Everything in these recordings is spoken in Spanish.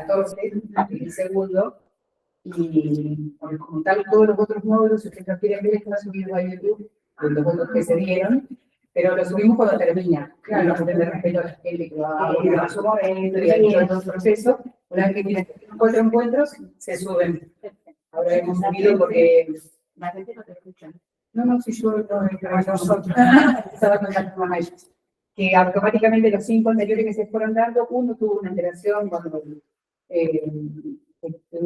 14, el segundo, y como tal todos los otros módulos, si ustedes lo quieren ver, están subidos a YouTube, de los otros que se dieron, pero lo subimos cuando termina. Claro, no tener respeto a la gente que va a su momento y a todo el proceso. Una vez que tienen 4 encuentros, se suben. Ahora hemos subido porque la gente no te escucha. No, si yo nosotros estaba contando con ellos. Que automáticamente los 5 anteriores que se fueron dando, uno tuvo una interacción cuando tuvimos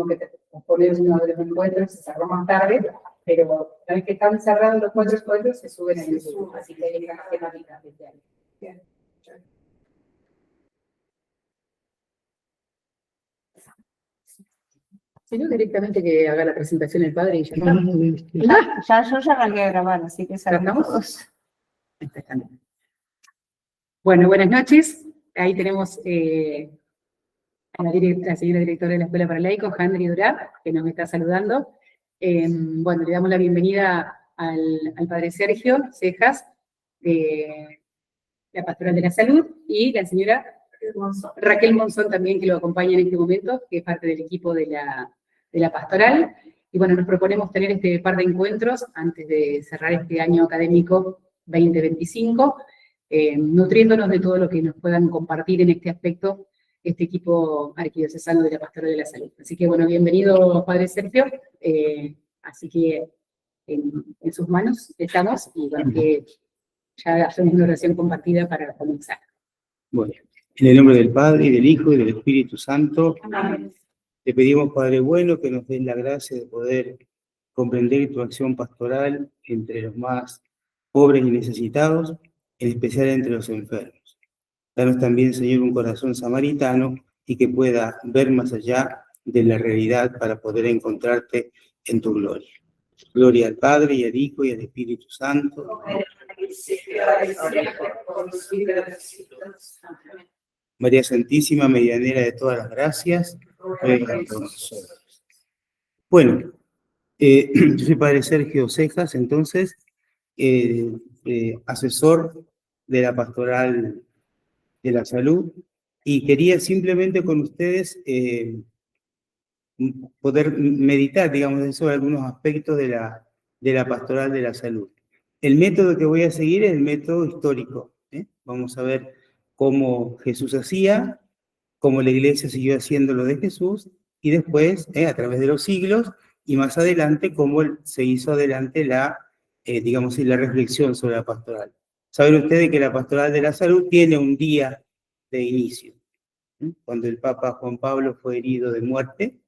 que poner uno de los encuentros, se cerró más tarde, pero una vez que están cerrados los 4 encuentros, se suben en el Zoom, así que hay una temática especial. Bien. Si no, directamente que haga la presentación el padre y ya está. Yo ya arranqué a grabar, así que ¿Estamos? Bueno, buenas noches. Ahí tenemos a la señora directora de la Escuela para Laicos, Jandri Durá, que nos está saludando. Bueno, le damos la bienvenida al padre Sergio Cejas, de la Pastoral de la Salud, y la señora Raquel Monzón también, que lo acompaña en este momento, que es parte del equipo de la Pastoral. Y bueno, nos proponemos tener este par de encuentros antes de cerrar este año académico 2025, nutriéndonos de todo lo que nos puedan compartir en este aspecto este equipo arquidiocesano de la Pastoral de la Salud. Así que bueno, bienvenido Padre Sergio, así que en sus manos estamos, y bueno, que ya hacemos una oración compartida para comenzar. Bueno, en el nombre del Padre, y del Hijo, y del Espíritu Santo, Amén. Te pedimos, Padre bueno, que nos des la gracia de poder comprender tu acción pastoral entre los más pobres y necesitados, en especial entre los enfermos. Danos también, Señor, un corazón samaritano y que pueda ver más allá de la realidad para poder encontrarte en tu gloria. Gloria al Padre, y al Hijo, y al Espíritu Santo. María Santísima, medianera de todas las gracias, ruega por nosotros. Bueno, yo soy Padre Sergio Cejas, entonces, asesor de la Pastoral de la Salud, y quería simplemente con ustedes poder meditar, digamos, sobre algunos aspectos de la Pastoral de la Salud. El método que voy a seguir es el método histórico. Vamos a ver cómo Jesús hacía, cómo la Iglesia siguió haciendo lo de Jesús, y después, a través de los siglos, y más adelante, cómo se hizo adelante digamos, la reflexión sobre la pastoral. Saben ustedes que la Pastoral de la Salud tiene un día de inicio. Cuando el Papa Juan Pablo fue herido de muerte,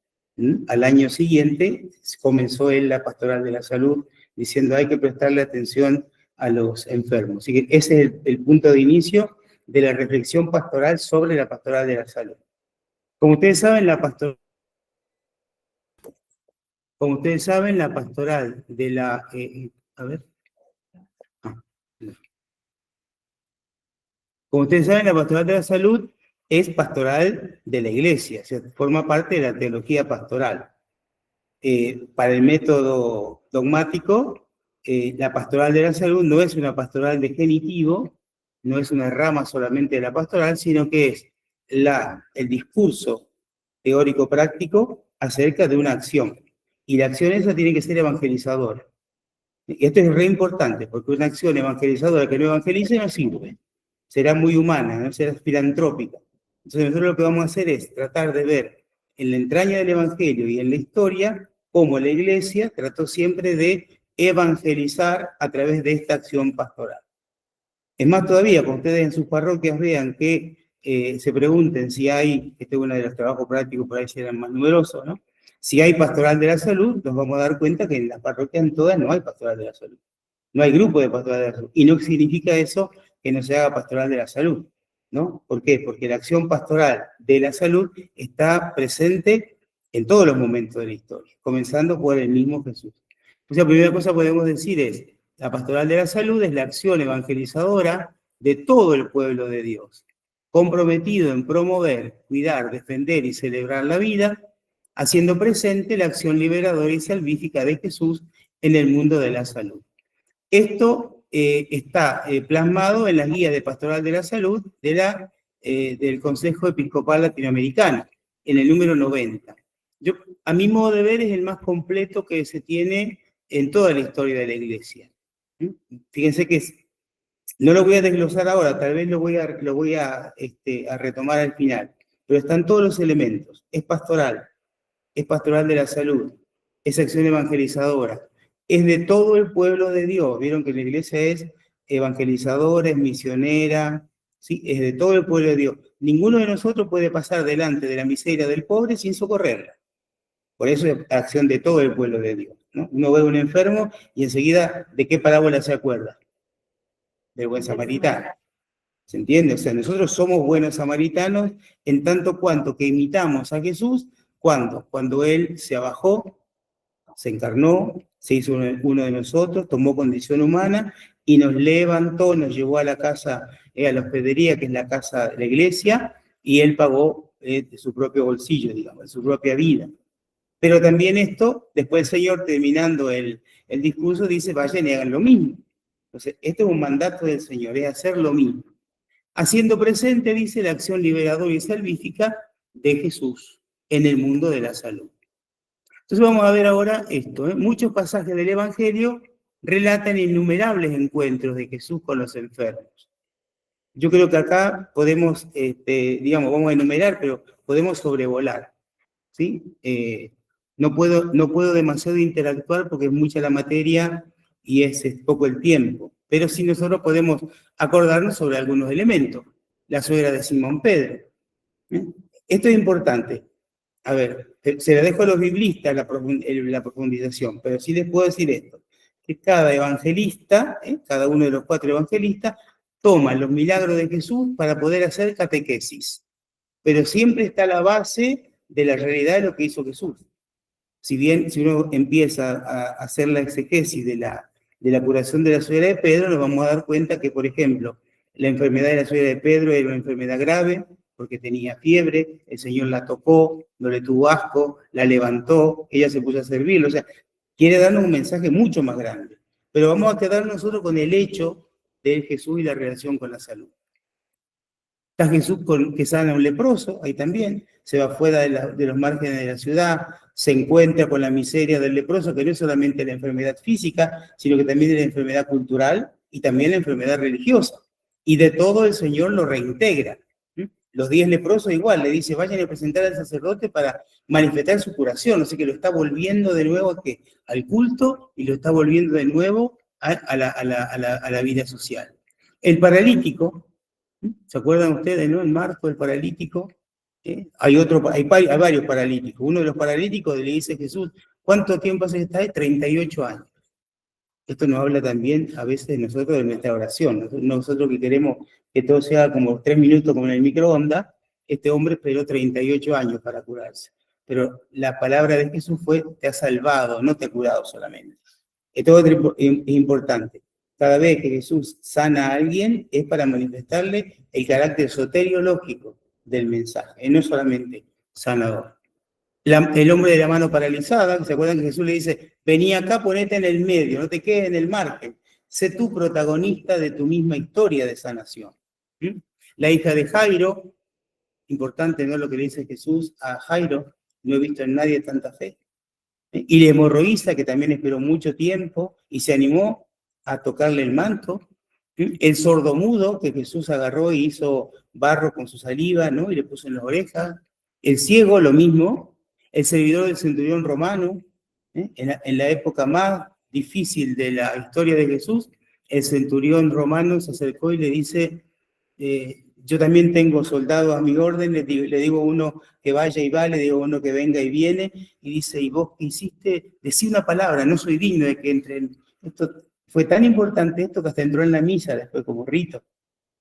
al año siguiente comenzó él la Pastoral de la Salud, diciendo hay que prestarle atención a los enfermos. Así que ese es el punto de inicio de la reflexión pastoral sobre la Pastoral de la Salud. Como ustedes saben, la Pastoral de la... Como ustedes saben, la Pastoral de la Salud es pastoral de la Iglesia, o sea, forma parte de la teología pastoral. Para el método dogmático, la Pastoral de la Salud no es una pastoral de genitivo, no es una rama solamente de la pastoral, sino que es el discurso teórico-práctico acerca de una acción. Y la acción esa tiene que ser evangelizadora. Y esto es re importante, porque una acción evangelizadora que no evangelice no sirve. Será muy humana, no será filantrópica. Entonces nosotros lo que vamos a hacer es tratar de ver en la entraña del Evangelio y en la historia cómo la Iglesia trató siempre de evangelizar a través de esta acción pastoral. Es más todavía, cuando ustedes en sus parroquias vean que se pregunten si hay, este es uno de los trabajos prácticos, por ahí serán más numerosos, ¿no? Si hay Pastoral de la Salud, nos vamos a dar cuenta que en las parroquias en todas no hay Pastoral de la Salud. No hay grupo de Pastoral de la Salud. Y no significa eso que no se haga Pastoral de la Salud, ¿no? ¿Por qué? Porque la acción pastoral de la salud está presente en todos los momentos de la historia, comenzando por el mismo Jesús. Pues la primera cosa que podemos decir es, la Pastoral de la Salud es la acción evangelizadora de todo el pueblo de Dios, comprometido en promover, cuidar, defender y celebrar la vida, haciendo presente la acción liberadora y salvífica de Jesús en el mundo de la salud. Esto está plasmado en las guías de Pastoral de la Salud del Consejo Episcopal Latinoamericano, en el número 90. A mi modo de ver, es el más completo que se tiene en toda la historia de la Iglesia. Fíjense que no lo voy a desglosar ahora, tal vez lo voy a retomar al final, pero están todos los elementos. Es pastoral de la salud, es acción evangelizadora, es de todo el pueblo de Dios. Vieron que la Iglesia es evangelizadora, es misionera, ¿sí? Es de todo el pueblo de Dios. Ninguno de nosotros puede pasar delante de la miseria del pobre sin socorrerla. Por eso es acción de todo el pueblo de Dios, ¿no? Uno ve a un enfermo y enseguida, ¿de qué parábola se acuerda? Del buen samaritano. ¿Se entiende? O sea, nosotros somos buenos samaritanos en tanto cuanto que imitamos a Jesús. ¿Cuándo? Cuando Él se abajó, se encarnó, se hizo uno de nosotros, tomó condición humana y nos levantó, nos llevó a la casa, a la hospedería, que es la casa de la iglesia, y Él pagó de su propio bolsillo, digamos, de su propia vida. Pero también esto, después el Señor, terminando el discurso, dice, vayan y hagan lo mismo. Entonces, esto es un mandato del Señor, es hacer lo mismo. Haciendo presente, dice, la acción liberadora y salvífica de Jesús en el mundo de la salud. Entonces vamos a ver ahora esto. Muchos pasajes del Evangelio relatan innumerables encuentros de Jesús con los enfermos. Yo creo que acá podemos, vamos a enumerar, pero podemos sobrevolar, ¿sí? No puedo demasiado interactuar porque es mucha la materia y es poco el tiempo, pero sí nosotros podemos acordarnos sobre algunos elementos. La suegra de Simón Pedro. Esto es importante. A ver, se la dejo a los biblistas la profundización, pero sí les puedo decir esto, que cada evangelista, cada uno de los 4 evangelistas, toma los milagros de Jesús para poder hacer catequesis, pero siempre está la base de la realidad de lo que hizo Jesús. Si uno empieza a hacer la exegesis de la curación de la suegra de Pedro, nos vamos a dar cuenta que, por ejemplo, la enfermedad de la suegra de Pedro era una enfermedad grave, porque tenía fiebre, el Señor la tocó, no le tuvo asco, la levantó, ella se puso a servirlo. O sea, quiere darnos un mensaje mucho más grande. Pero vamos a quedar nosotros con el hecho de Jesús y la relación con la salud. Está Jesús que sana a un leproso, ahí también, se va fuera de los márgenes de la ciudad, se encuentra con la miseria del leproso, que no es solamente la enfermedad física, sino que también es la enfermedad cultural y también la enfermedad religiosa. Y de todo el Señor lo reintegra. Los 10 leprosos igual, le dice, vayan a presentar al sacerdote para manifestar su curación. O sea que lo está volviendo de nuevo al culto y lo está volviendo de nuevo a la vida social. El paralítico, ¿se acuerdan ustedes, no? En Marco, el paralítico, hay varios paralíticos. Uno de los paralíticos le dice a Jesús, ¿cuánto tiempo hace que está ahí? 38 años. Esto nos habla también a veces de nosotros, de nuestra oración. Nosotros que queremos que todo sea como 3 minutos como en el microondas, este hombre esperó 38 años para curarse. Pero la palabra de Jesús fue, te ha salvado, no te ha curado solamente. Esto es importante. Cada vez que Jesús sana a alguien es para manifestarle el carácter soteriológico del mensaje, no solamente sanador. El hombre de la mano paralizada, ¿se acuerdan que Jesús le dice, vení acá, ponete en el medio, no te quedes en el margen, sé tú protagonista de tu misma historia de sanación? La hija de Jairo, importante, ¿no? Lo que le dice Jesús a Jairo, no he visto en nadie tanta fe. Y la hemorroísa, que también esperó mucho tiempo y se animó a tocarle el manto. El sordomudo, que Jesús agarró y hizo barro con su saliva, ¿no? Y le puso en las orejas. El ciego, lo mismo. El servidor del centurión romano, en la época más difícil de la historia de Jesús, el centurión romano se acercó y le dice, yo también tengo soldados a mi orden, le digo a uno que vaya y va, le digo a uno que venga y viene, y dice, ¿y vos qué hiciste? Decí una palabra, no soy digno de que entre. Esto fue tan importante esto que hasta entró en la misa después como rito.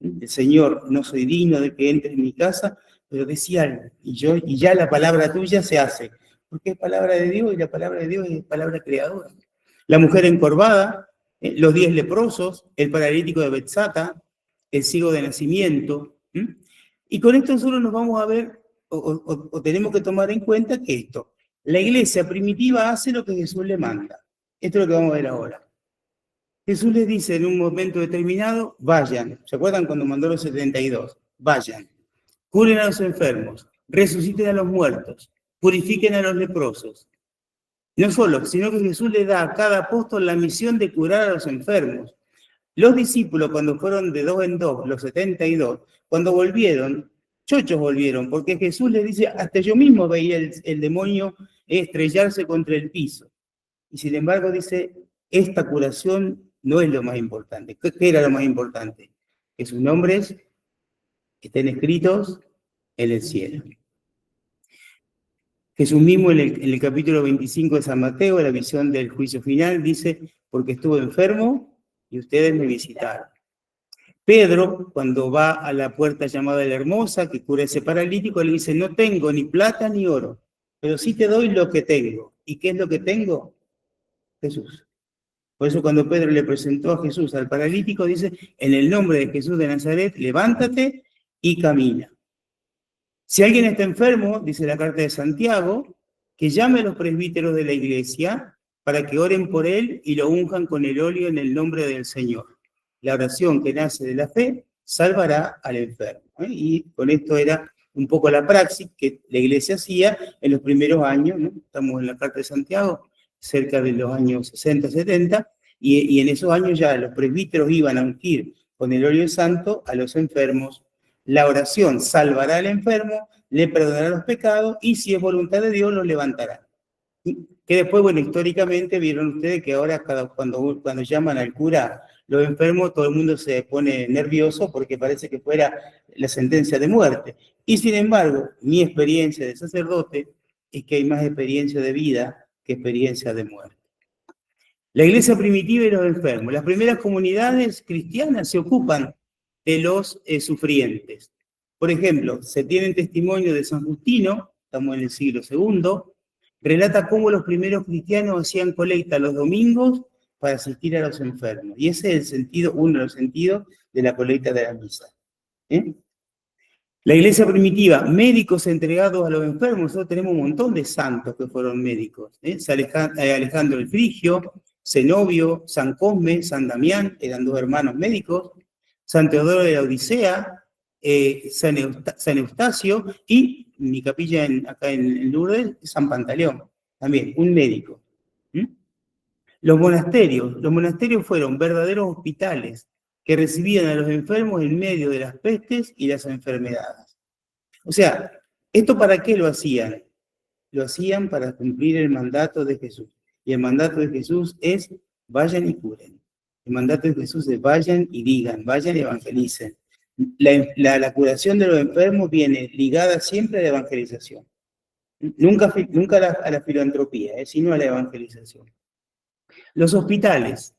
El Señor, no soy digno de que entre en mi casa, pero decía algo, y ya la palabra tuya se hace, porque es palabra de Dios, y la palabra de Dios es palabra creadora. La mujer encorvada, los 10 leprosos, el paralítico de Betsata, el ciego de nacimiento, y con esto nosotros nos vamos a ver, o tenemos que tomar en cuenta que la iglesia primitiva hace lo que Jesús le manda. Esto es lo que vamos a ver ahora. Jesús les dice en un momento determinado, vayan. ¿Se acuerdan cuando mandó los 72? Vayan. Curen a los enfermos, resuciten a los muertos, purifiquen a los leprosos. No solo, sino que Jesús le da a cada apóstol la misión de curar a los enfermos. Los discípulos, cuando fueron de 2 en 2, los 72, cuando volvieron, chochos volvieron, porque Jesús les dice, hasta yo mismo veía el demonio estrellarse contra el piso. Y sin embargo dice, esta curación no es lo más importante. ¿Qué era lo más importante? Que sus nombres estén escritos en el cielo. Jesús mismo en el capítulo 25 de San Mateo, la visión del juicio final, dice, porque estuve enfermo y ustedes me visitaron. Pedro, cuando va a la puerta llamada la Hermosa, que cura ese paralítico, le dice, no tengo ni plata ni oro, pero sí te doy lo que tengo. ¿Y qué es lo que tengo? Jesús. Por eso cuando Pedro le presentó a Jesús al paralítico, dice, en el nombre de Jesús de Nazaret, levántate y camina. Si alguien está enfermo, dice la carta de Santiago, que llame a los presbíteros de la iglesia para que oren por él y lo unjan con el óleo en el nombre del Señor. La oración que nace de la fe salvará al enfermo. Y con esto era un poco la praxis que la iglesia hacía en los primeros años, ¿no? Estamos en la carta de Santiago, cerca de los años 60, 70, y en esos años ya los presbíteros iban a ungir con el óleo santo a los enfermos. La oración salvará al enfermo, le perdonará los pecados y si es voluntad de Dios los levantará. Que después, bueno, históricamente vieron ustedes que ahora cuando llaman al cura los enfermos, todo el mundo se pone nervioso porque parece que fuera la sentencia de muerte. Y sin embargo, mi experiencia de sacerdote es que hay más experiencia de vida que experiencia de muerte. La iglesia primitiva y los enfermos. Las primeras comunidades cristianas se ocupan de los sufrientes. Por ejemplo, se tienen testimonio de San Justino, estamos en el siglo II, relata cómo los primeros cristianos hacían colecta los domingos para asistir a los enfermos. Y ese es el sentido, uno de los sentidos de la colecta de la misa. La iglesia primitiva, médicos entregados a los enfermos. Nosotros tenemos un montón de santos que fueron médicos. Alejandro el Frigio, Zenobio, San Cosme, San Damián, eran dos hermanos médicos. San Teodoro de la Odisea, San Eustacio y mi capilla acá en Lourdes, San Pantaleón, también un médico. Los monasterios fueron verdaderos hospitales que recibían a los enfermos en medio de las pestes y las enfermedades. O sea, ¿esto para qué lo hacían? Lo hacían para cumplir el mandato de Jesús. Y el mandato de Jesús es, vayan y curen. El mandato de Jesús es, vayan y digan, vayan y evangelicen. La curación de los enfermos viene ligada siempre a la evangelización. Nunca a la filantropía, sino a la evangelización. Los hospitales.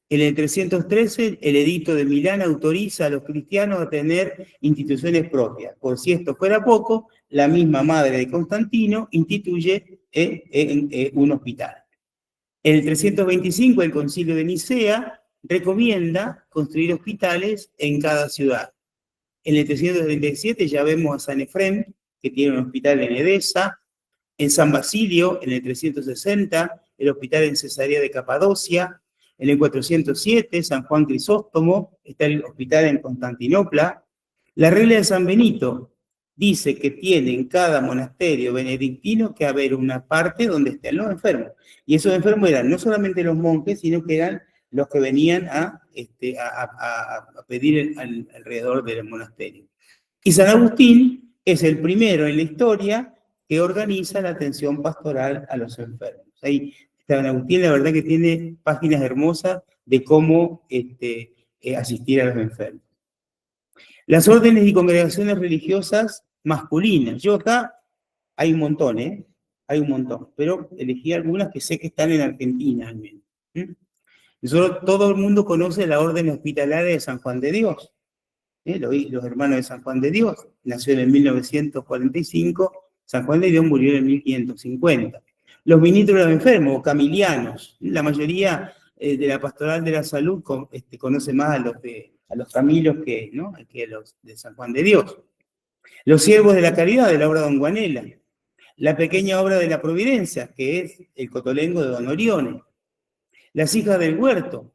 En el 313, el edicto de Milán autoriza a los cristianos a tener instituciones propias. Por si esto fuera poco, la misma madre de Constantino instituye un hospital. En el 325, el Concilio de Nicea recomienda construir hospitales en cada ciudad. En el 337 ya vemos a San Efrem, que tiene un hospital en Edesa. En San Basilio, en el 360, el hospital en Cesarea de Capadocia. En el 407, San Juan Crisóstomo, está el hospital en Constantinopla. La regla de San Benito dice que tiene en cada monasterio benedictino que haber una parte donde estén los enfermos. Y esos enfermos eran no solamente los monjes, sino que eran los que venían a pedir alrededor del monasterio. Y San Agustín es el primero en la historia que organiza la atención pastoral a los enfermos. Ahí San Agustín, la verdad que tiene páginas hermosas de cómo asistir a los enfermos. Las órdenes y congregaciones religiosas masculinas. Yo acá hay un montón, hay un montón, pero elegí algunas que sé que están en Argentina al menos. Nosotros, todo el mundo conoce la orden hospitalaria de San Juan de Dios. Los hermanos de San Juan de Dios. Nació en el 1945, San Juan de Dios murió en el 1550. Los ministros de los enfermos, o camilianos. La mayoría de la pastoral de la salud conoce más a los camilios que los de San Juan de Dios. Los siervos de la caridad, de la obra de Don Guanela. La pequeña obra de la providencia, que es el cotolengo de Don Orione. Las hijas del huerto,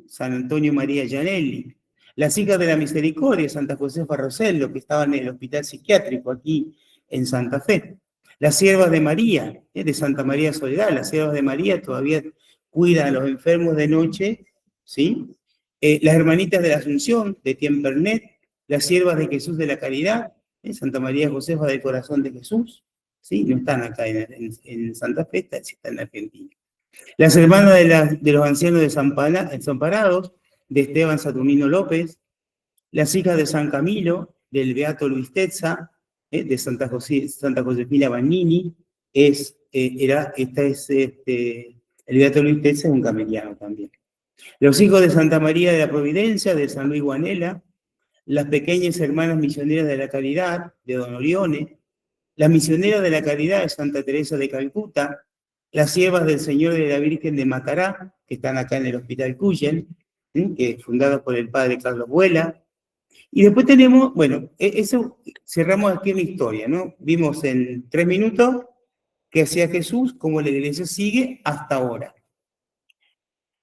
San Antonio María Gianelli. Las hijas de la misericordia, Santa Josefa Rosello, que estaban en el hospital psiquiátrico aquí en Santa Fe. Las siervas de María, de Santa María Soledad, las siervas de María todavía cuidan a los enfermos de noche, ¿sí? Las hermanitas de la Asunción, de Tiempernet, las siervas de Jesús de la Caridad, Santa María Josefa del Corazón de Jesús, ¿sí? No están acá en Santa Fe, están en Argentina. Las hermanas de los ancianos desamparados, de Esteban Saturnino López, las hijas de San Camilo, del Beato Luis Tetza, de Santa Josefina Bannini, el Beato Luis Tetza es un cameliano también. Los hijos de Santa María de la Providencia, de San Luis Guanela, las pequeñas hermanas misioneras de la Caridad, de Don Orione, las misioneras de la Caridad de Santa Teresa de Calcuta, las siervas del Señor de la Virgen de Matará, que están acá en el Hospital Cuyen, que fundados por el padre Carlos Vuela. Y después tenemos, bueno, eso cerramos aquí en la historia, ¿no? Vimos en 3 minutos qué hacía Jesús, cómo la iglesia sigue hasta ahora.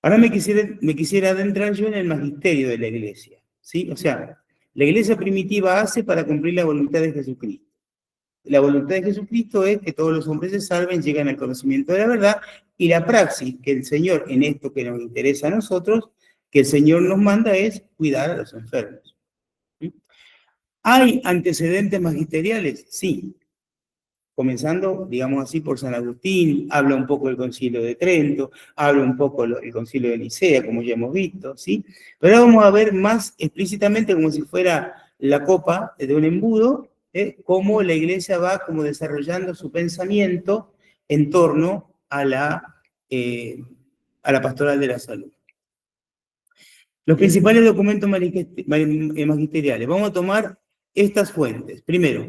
Ahora me quisiera adentrar yo en el magisterio de la iglesia, ¿sí? O sea, la iglesia primitiva hace para cumplir la voluntad de Jesucristo. La voluntad de Jesucristo es que todos los hombres se salven, lleguen al conocimiento de la verdad, y la praxis que el Señor, en esto que nos interesa a nosotros, que el Señor nos manda es cuidar a los enfermos. ¿Sí? ¿Hay antecedentes magisteriales? Sí. Comenzando, digamos así, por San Agustín, habla un poco del Concilio de Trento, habla un poco del Concilio de Nicea, como ya hemos visto, ¿sí? Pero ahora vamos a ver más explícitamente, como si fuera la copa de un embudo, cómo la iglesia va como desarrollando su pensamiento en torno a la pastoral de la salud. Los principales documentos magisteriales. Vamos a tomar estas fuentes. Primero,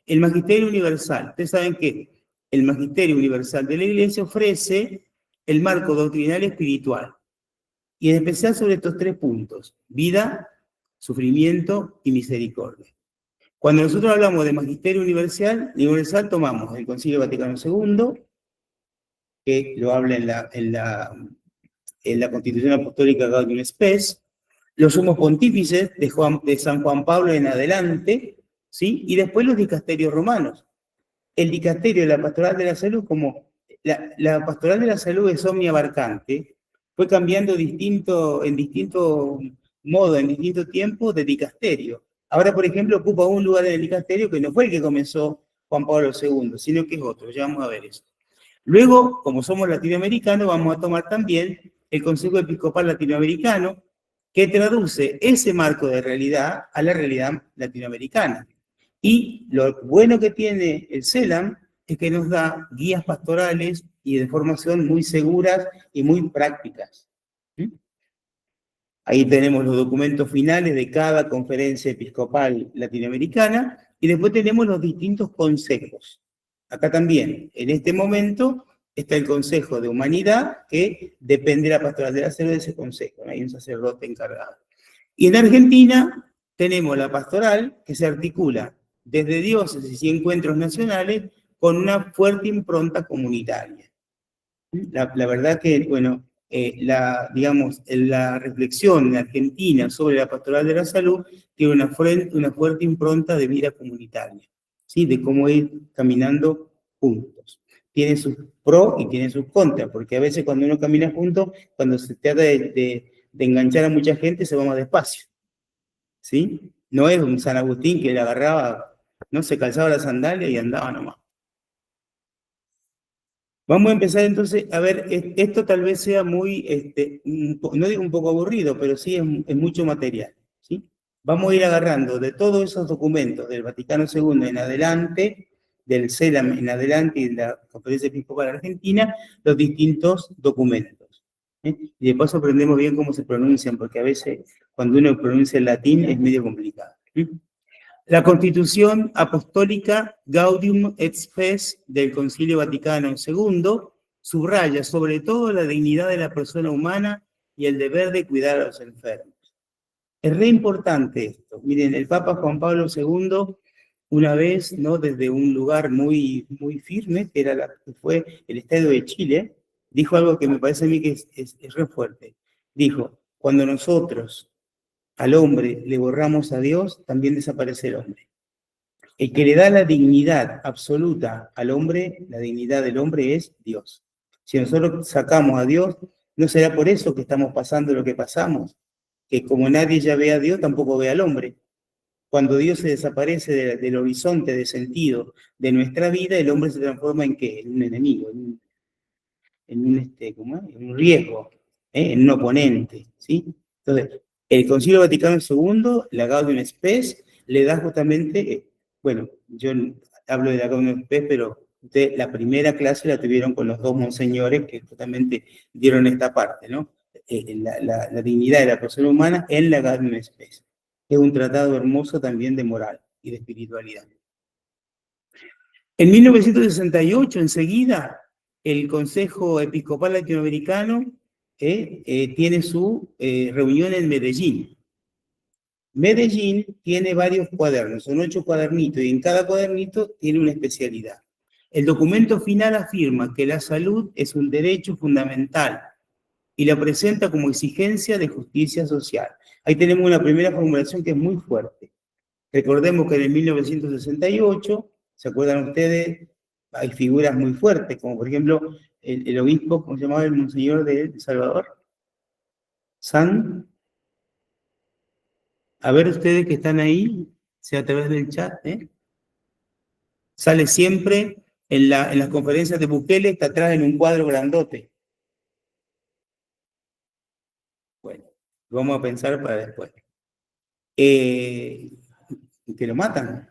el Magisterio Universal. Ustedes saben que el Magisterio Universal de la Iglesia ofrece el marco doctrinal espiritual. Y en especial sobre estos 3 puntos: vida, sufrimiento y misericordia. Cuando nosotros hablamos de Magisterio Universal tomamos el Concilio Vaticano II, que lo habla en la Constitución Apostólica Gaudium et Spes, los sumos pontífices de San Juan Pablo en adelante, ¿sí? Y después los dicasterios romanos. El dicasterio de la Pastoral de la Salud, como la Pastoral de la Salud es omniabarcante, fue cambiando en distinto modo, en distinto tiempo de dicasterio. Ahora, por ejemplo, ocupa un lugar en el dicasterio que no fue el que comenzó Juan Pablo II, sino que es otro. Ya vamos a ver eso. Luego, como somos latinoamericanos, vamos a tomar también el Consejo Episcopal Latinoamericano, que traduce ese marco de realidad a la realidad latinoamericana. Y lo bueno que tiene el CELAM es que nos da guías pastorales y de formación muy seguras y muy prácticas. Ahí tenemos los documentos finales de cada conferencia episcopal latinoamericana y después tenemos los distintos consejos. Acá también, en este momento, está el Consejo de Humanidad, que depende de la Pastoral de la Salud de ese consejo, ¿no? Hay un sacerdote encargado. Y en Argentina tenemos la pastoral, que se articula desde diócesis y encuentros nacionales con una fuerte impronta comunitaria. La verdad que, bueno, la reflexión en Argentina sobre la pastoral de la salud tiene una fuerte impronta de vida comunitaria, ¿sí? De cómo ir caminando juntos. Tiene sus pros y tiene sus contras, porque a veces cuando uno camina juntos, cuando se trata de enganchar a mucha gente, se va más despacio, ¿sí? No es un San Agustín que le agarraba, no se calzaba la sandalia y andaba nomás. Vamos a empezar entonces, a ver, esto tal vez sea muy, no digo un poco aburrido, pero sí es mucho material, ¿sí? Vamos a ir agarrando de todos esos documentos del Vaticano II en adelante, del CELAM en adelante y de la Conferencia Episcopal Argentina, los distintos documentos. Y de paso aprendemos bien cómo se pronuncian, porque a veces cuando uno pronuncia el latín es medio complicado. La Constitución Apostólica Gaudium et Spes del Concilio Vaticano II subraya sobre todo la dignidad de la persona humana y el deber de cuidar a los enfermos. Es re importante esto. Miren, el Papa Juan Pablo II, una vez, ¿no? Desde un lugar muy, muy firme, que fue el Estadio de Chile, dijo algo que me parece a mí que es re fuerte. Dijo, cuando nosotros al hombre le borramos a Dios, también desaparece el hombre. El que le da la dignidad absoluta al hombre, la dignidad del hombre es Dios. Si nosotros sacamos a Dios, ¿no será por eso que estamos pasando lo que pasamos? Que como nadie ya ve a Dios, tampoco ve al hombre. Cuando Dios se desaparece del horizonte de sentido de nuestra vida, el hombre se transforma ¿en qué? En un enemigo, ¿cómo es? En un riesgo, en un oponente, ¿sí? Entonces, el Concilio Vaticano II, la Gaudium Spes, le da justamente, bueno, yo hablo de la Gaudium Spes, pero ustedes la primera clase la tuvieron con los dos monseñores que justamente dieron esta parte, ¿no? La dignidad de la persona humana en la Gaudium Spes. Es un tratado hermoso también de moral y de espiritualidad. En 1968, enseguida, el Consejo Episcopal Latinoamericano tiene su reunión en Medellín. Medellín tiene varios cuadernos, son 8 cuadernitos, y en cada cuadernito tiene una especialidad. El documento final afirma que la salud es un derecho fundamental y la presenta como exigencia de justicia social. Ahí tenemos una primera formulación que es muy fuerte. Recordemos que en el 1968, ¿se acuerdan ustedes? Hay figuras muy fuertes, como por ejemplo el obispo, ¿cómo se llamaba el monseñor de El Salvador? A ver ustedes que están ahí, sea a través del chat, sale siempre en las conferencias de Bukele, está atrás en un cuadro grandote. Bueno, vamos a pensar para después. Que lo matan.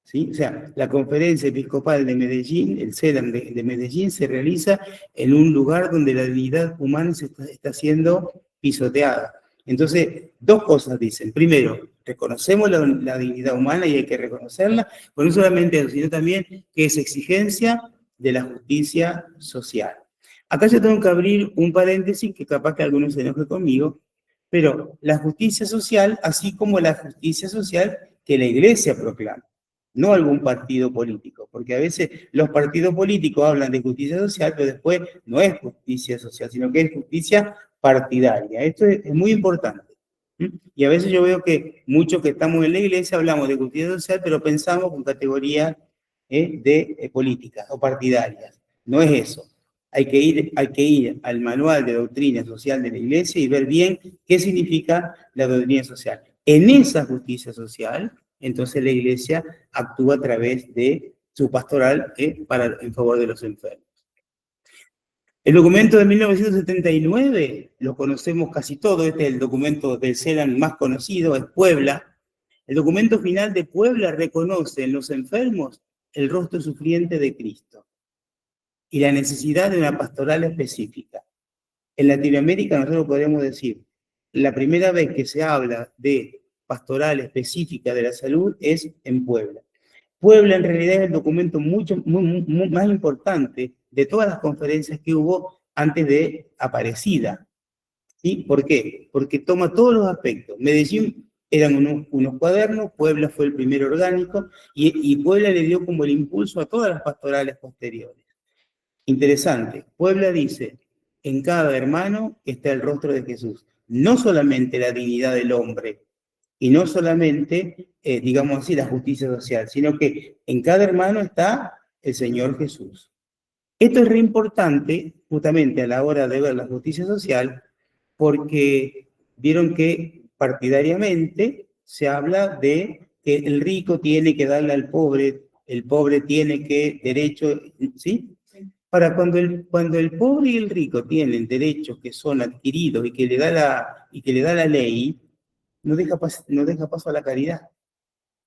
¿Sí? O sea, la conferencia episcopal de Medellín, el CELAM de Medellín, se realiza en un lugar donde la dignidad humana está siendo pisoteada. Entonces, dos cosas dicen. Primero, reconocemos la dignidad humana y hay que reconocerla, pero no solamente eso, sino también que es exigencia de la justicia social. Acá yo tengo que abrir un paréntesis que capaz que algunos se enojen conmigo, pero la justicia social, así como la justicia social que la Iglesia proclama, no algún partido político, porque a veces los partidos políticos hablan de justicia social, pero después no es justicia social, sino que es justicia partidaria. Esto es muy importante. Y a veces yo veo que muchos que estamos en la Iglesia hablamos de justicia social, pero pensamos con categorías de políticas o partidarias. No es eso. Hay que ir al manual de doctrina social de la Iglesia y ver bien qué significa la doctrina social. En esa justicia social, entonces la Iglesia actúa a través de su pastoral en favor de los enfermos. El documento de 1979, lo conocemos casi todo, este es el documento del CELAM más conocido, es Puebla. El documento final de Puebla reconoce en los enfermos el rostro sufriente de Cristo y la necesidad de una pastoral específica. En Latinoamérica nosotros podemos decir, la primera vez que se habla de pastoral específica de la salud es en Puebla. Puebla en realidad es el documento mucho más importante de todas las conferencias que hubo antes de Aparecida. ¿Sí? ¿Por qué? Porque toma todos los aspectos. Medellín eran unos cuadernos, Puebla fue el primer orgánico y Puebla le dio como el impulso a todas las pastorales posteriores. Interesante, Puebla dice, en cada hermano está el rostro de Jesús. No solamente la dignidad del hombre, y no solamente, digamos así, la justicia social, sino que en cada hermano está el Señor Jesús. Esto es re importante justamente a la hora de ver la justicia social, porque vieron que partidariamente se habla de que el rico tiene que darle al pobre, el pobre tiene que derecho, ¿sí? Ahora, cuando el pobre y el rico tienen derechos que son adquiridos y que le da la ley, no deja paso a la caridad.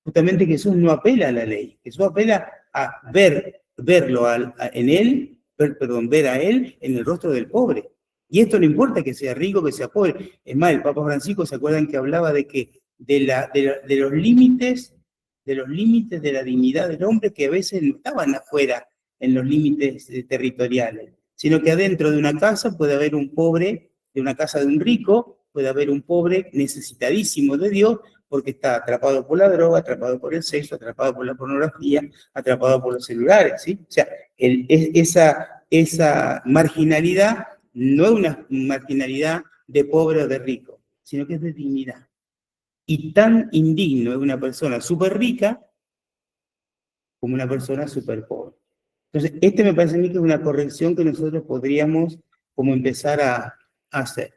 Justamente Jesús no apela a la ley, Jesús apela a ver a él en el rostro del pobre. Y esto no importa que sea rico, que sea pobre. Es más, el Papa Francisco, ¿se acuerdan que hablaba de los límites de la dignidad del hombre que a veces no estaban afuera en los límites territoriales, sino que adentro de una casa puede haber un pobre, de una casa de un rico, puede haber un pobre necesitadísimo de Dios porque está atrapado por la droga, atrapado por el sexo, atrapado por la pornografía, atrapado por los celulares, ¿sí? O sea, esa marginalidad no es una marginalidad de pobre o de rico, sino que es de dignidad. Y tan indigno es una persona súper rica como una persona súper pobre. Entonces, me parece a mí que es una corrección que nosotros podríamos como empezar a hacer.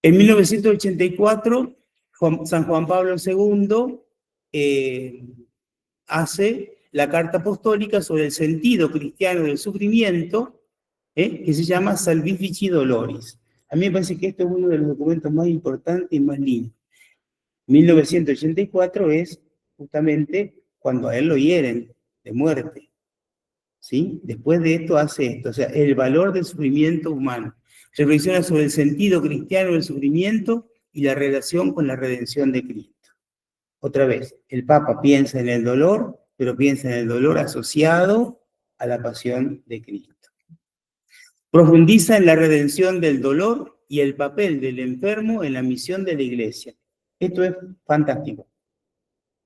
En 1984, San Juan Pablo II hace la Carta Apostólica sobre el sentido cristiano del sufrimiento, que se llama Salvifici Doloris. A mí me parece que esto es uno de los documentos más importantes y más lindos. 1984 es justamente cuando a él lo hieren de muerte. ¿Sí? Después de esto hace esto, o sea, el valor del sufrimiento humano. Reflexiona sobre el sentido cristiano del sufrimiento y la relación con la redención de Cristo. Otra vez, el Papa piensa en el dolor, pero piensa en el dolor asociado a la pasión de Cristo. Profundiza en la redención del dolor y el papel del enfermo en la misión de la Iglesia. Esto es fantástico.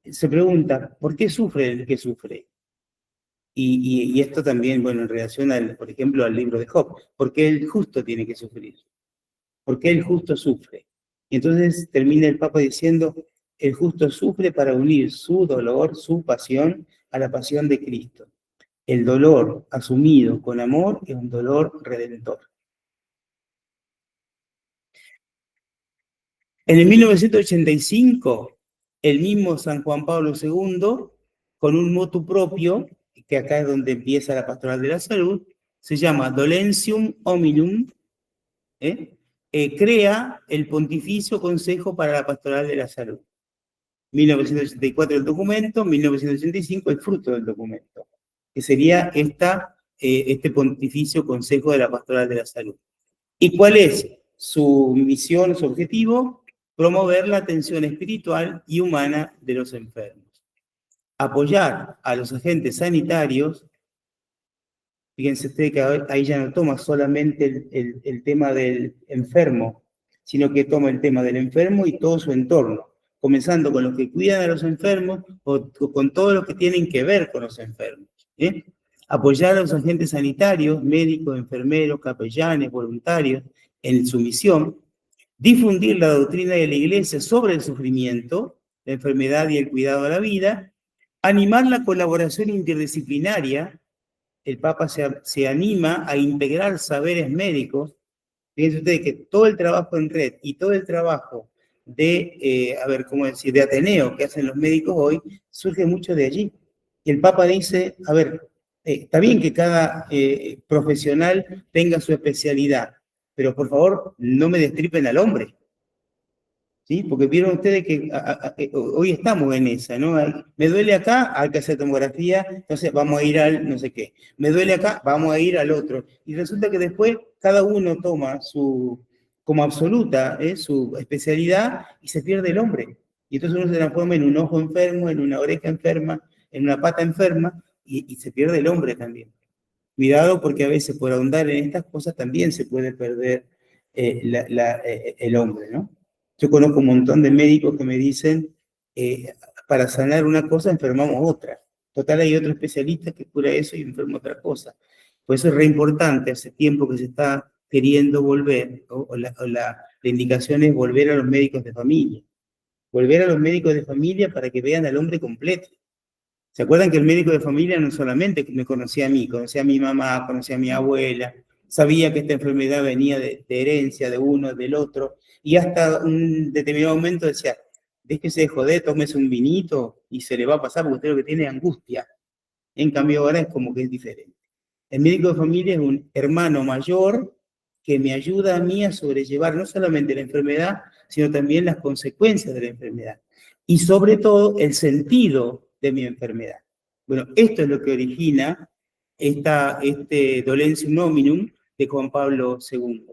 Se pregunta, ¿por qué sufre el que sufre? Y esto también, bueno, en relación, por ejemplo, al libro de Job. ¿Por qué el justo tiene que sufrir? ¿Por qué el justo sufre? Y entonces termina el Papa diciendo, el justo sufre para unir su dolor, su pasión, a la pasión de Cristo. El dolor asumido con amor es un dolor redentor. En el 1985, el mismo San Juan Pablo II, con un motu propio, que acá es donde empieza la Pastoral de la Salud, se llama Dolentium Hominum, crea el Pontificio Consejo para la Pastoral de la Salud. 1984 el documento, 1985 el fruto del documento, que sería este Pontificio Consejo de la Pastoral de la Salud. ¿Y cuál es su misión, su objetivo? Promover la atención espiritual y humana de los enfermos. Apoyar a los agentes sanitarios. Fíjense ustedes que ahí ya no toma solamente el tema del enfermo, sino que toma el tema del enfermo y todo su entorno, comenzando con los que cuidan a los enfermos o con todos los que tienen que ver con los enfermos. Apoyar a los agentes sanitarios, médicos, enfermeros, capellanes, voluntarios, en su misión. Difundir la doctrina de la Iglesia sobre el sufrimiento, la enfermedad y el cuidado de la vida. Animar la colaboración interdisciplinaria. El Papa se anima a integrar saberes médicos. Fíjense ustedes que todo el trabajo en red y todo el trabajo de Ateneo que hacen los médicos hoy, surge mucho de allí. Y el Papa dice, está bien que cada profesional tenga su especialidad, pero por favor no me destripen al hombre. ¿Sí? Porque vieron ustedes que hoy estamos en esa, ¿no? Me duele acá, hay que hacer tomografía, entonces vamos a ir al no sé qué. Me duele acá, vamos a ir al otro. Y resulta que después cada uno toma como absoluta su especialidad y se pierde el hombre. Y entonces uno se transforma en un ojo enfermo, en una oreja enferma, en una pata enferma y se pierde el hombre también. Cuidado porque a veces por ahondar en estas cosas también se puede perder el hombre, ¿no? Yo conozco un montón de médicos que me dicen, para sanar una cosa enfermamos otra. Total, hay otro especialista que cura eso y enferma otra cosa. Por eso es re importante, hace tiempo que se está queriendo volver, la indicación es volver a los médicos de familia. Volver a los médicos de familia para que vean al hombre completo. ¿Se acuerdan que el médico de familia no solamente me conocía a mí, conocía a mi mamá, conocía a mi abuela, sabía que esta enfermedad venía de herencia de uno, del otro, y hasta un determinado momento decía, déjese de joder, tómese un vinito y se le va a pasar porque usted lo que tiene es angustia. En cambio ahora es como que es diferente. El médico de familia es un hermano mayor que me ayuda a mí a sobrellevar no solamente la enfermedad, sino también las consecuencias de la enfermedad. Y sobre todo el sentido de mi enfermedad. Bueno, esto es lo que origina este Dolentium Hominum de Juan Pablo II.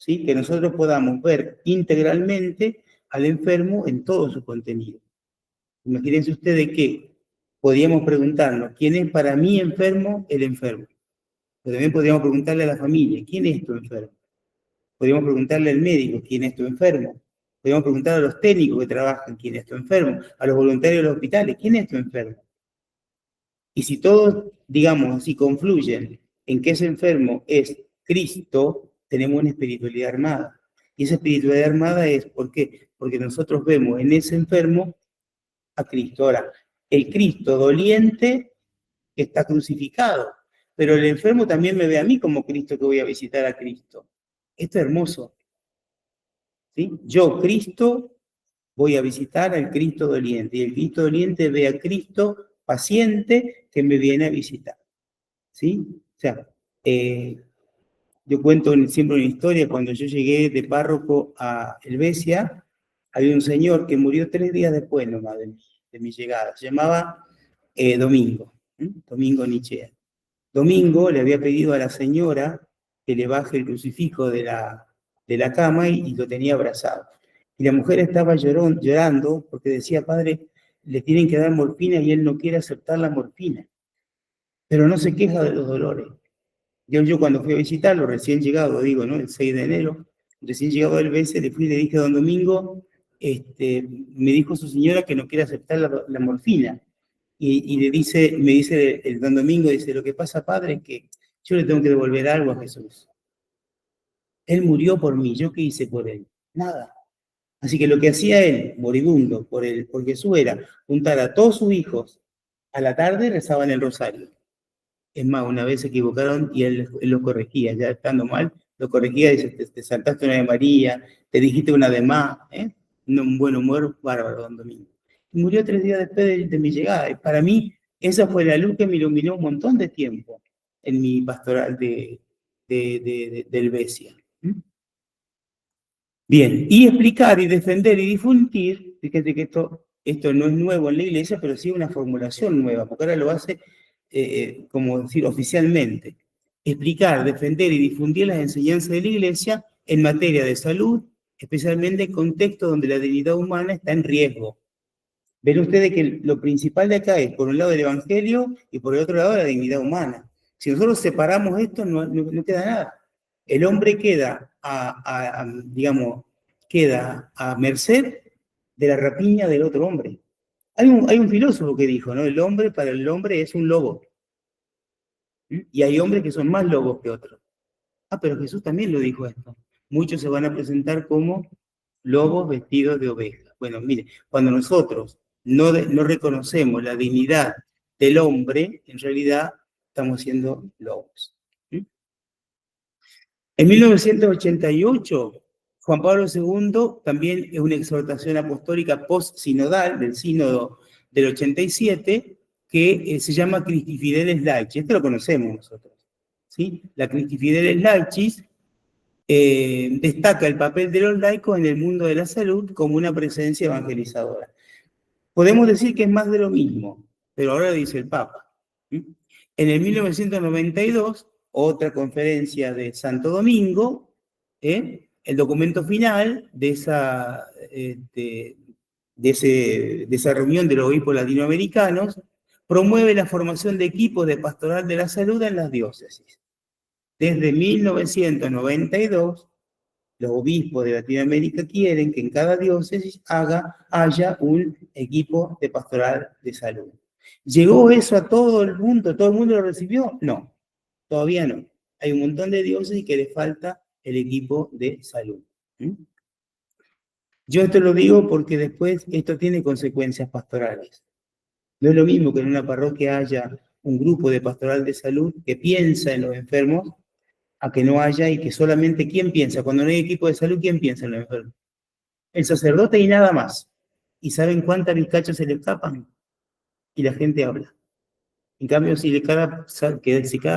¿Sí? Que nosotros podamos ver integralmente al enfermo en todo su contenido. Imagínense ustedes que podríamos preguntarnos, ¿quién es para mí enfermo? El enfermo. Pero también podríamos preguntarle a la familia, ¿quién es tu enfermo? Podríamos preguntarle al médico, ¿quién es tu enfermo? Podríamos preguntar a los técnicos que trabajan, ¿quién es tu enfermo? A los voluntarios de los hospitales, ¿quién es tu enfermo? Y si todos, digamos así, confluyen en que ese enfermo es Cristo, tenemos una espiritualidad armada. Y esa espiritualidad armada es, ¿por qué? Porque nosotros vemos en ese enfermo a Cristo. Ahora, el Cristo doliente que está crucificado, pero el enfermo también me ve a mí como Cristo que voy a visitar a Cristo. Esto es hermoso, ¿sí? Yo, Cristo, voy a visitar al Cristo doliente, y el Cristo doliente ve a Cristo paciente que me viene a visitar, ¿sí? O sea, yo cuento siempre una historia. Cuando yo llegué de párroco a Helvecia, había un señor que murió 3 días después nomás de mi llegada. Se llamaba Domingo, Domingo Nichea. Domingo le había pedido a la señora que le baje el crucifijo de la cama y lo tenía abrazado. Y la mujer estaba llorando porque decía: padre, le tienen que dar morfina y él no quiere aceptar la morfina, pero no se queja de los dolores. Yo cuando fui a visitarlo, recién llegado, digo, ¿no? El 6 de enero, recién llegado del BS, le fui y le dije a don Domingo, me dijo su señora que no quiere aceptar la morfina. Y me dice el don Domingo, dice: lo que pasa, padre, es que yo le tengo que devolver algo a Jesús. Él murió por mí, ¿yo qué hice por él? Nada. Así que lo que hacía él, moribundo, por Jesús, era juntar a todos sus hijos a la tarde, rezaban el rosario. Es más, una vez se equivocaron y él los corregía, ya estando mal, lo corregía y dice: te saltaste una de María, te dijiste una de más, un buen humor bárbaro, don Domingo. Y murió 3 días después de mi llegada. Y para mí, esa fue la luz que me iluminó un montón de tiempo en mi pastoral del Helvecia. Bien, y explicar y defender y difundir, fíjate que esto no es nuevo en la iglesia, pero sí una formulación nueva, porque ahora lo hace, como decir, oficialmente. Explicar, defender y difundir las enseñanzas de la iglesia en materia de salud, especialmente en contextos donde la dignidad humana está en riesgo. Ven ustedes que lo principal de acá es, por un lado, el evangelio y por el otro lado, la dignidad humana. Si nosotros separamos esto, no queda nada. El hombre queda digamos, queda a merced de la rapiña del otro hombre. Hay un filósofo que dijo, ¿no? El hombre para el hombre es un lobo. Y hay hombres que son más lobos que otros. Pero Jesús también lo dijo esto. Muchos se van a presentar como lobos vestidos de ovejas. Bueno, mire, cuando nosotros no reconocemos la dignidad del hombre, en realidad estamos siendo lobos. En 1988, Juan Pablo II, también es una exhortación apostólica post-sinodal, del sínodo del 87, que se llama Christi Fideles Laicis. Esto lo conocemos nosotros, ¿sí? La Christi Fideles Laicis destaca el papel de los laicos en el mundo de la salud como una presencia evangelizadora. Podemos decir que es más de lo mismo, pero ahora dice el Papa. En el 1992, otra conferencia de Santo Domingo, el documento final de esa reunión de los obispos latinoamericanos promueve la formación de equipos de pastoral de la salud en las diócesis. Desde 1992, los obispos de Latinoamérica quieren que en cada diócesis haya un equipo de pastoral de salud. ¿Llegó eso a todo el mundo? ¿Todo el mundo lo recibió? No, todavía no. Hay un montón de diócesis que les falta el equipo de salud. Yo esto lo digo porque después esto tiene consecuencias pastorales. No es lo mismo que en una parroquia haya un grupo de pastoral de salud que piensa en los enfermos, a que no haya y que solamente ¿quién piensa? Cuando no hay equipo de salud, ¿quién piensa en los enfermos? El sacerdote y nada más. ¿Y saben cuántas vizcachas se le escapan? Y la gente habla. En cambio, si cada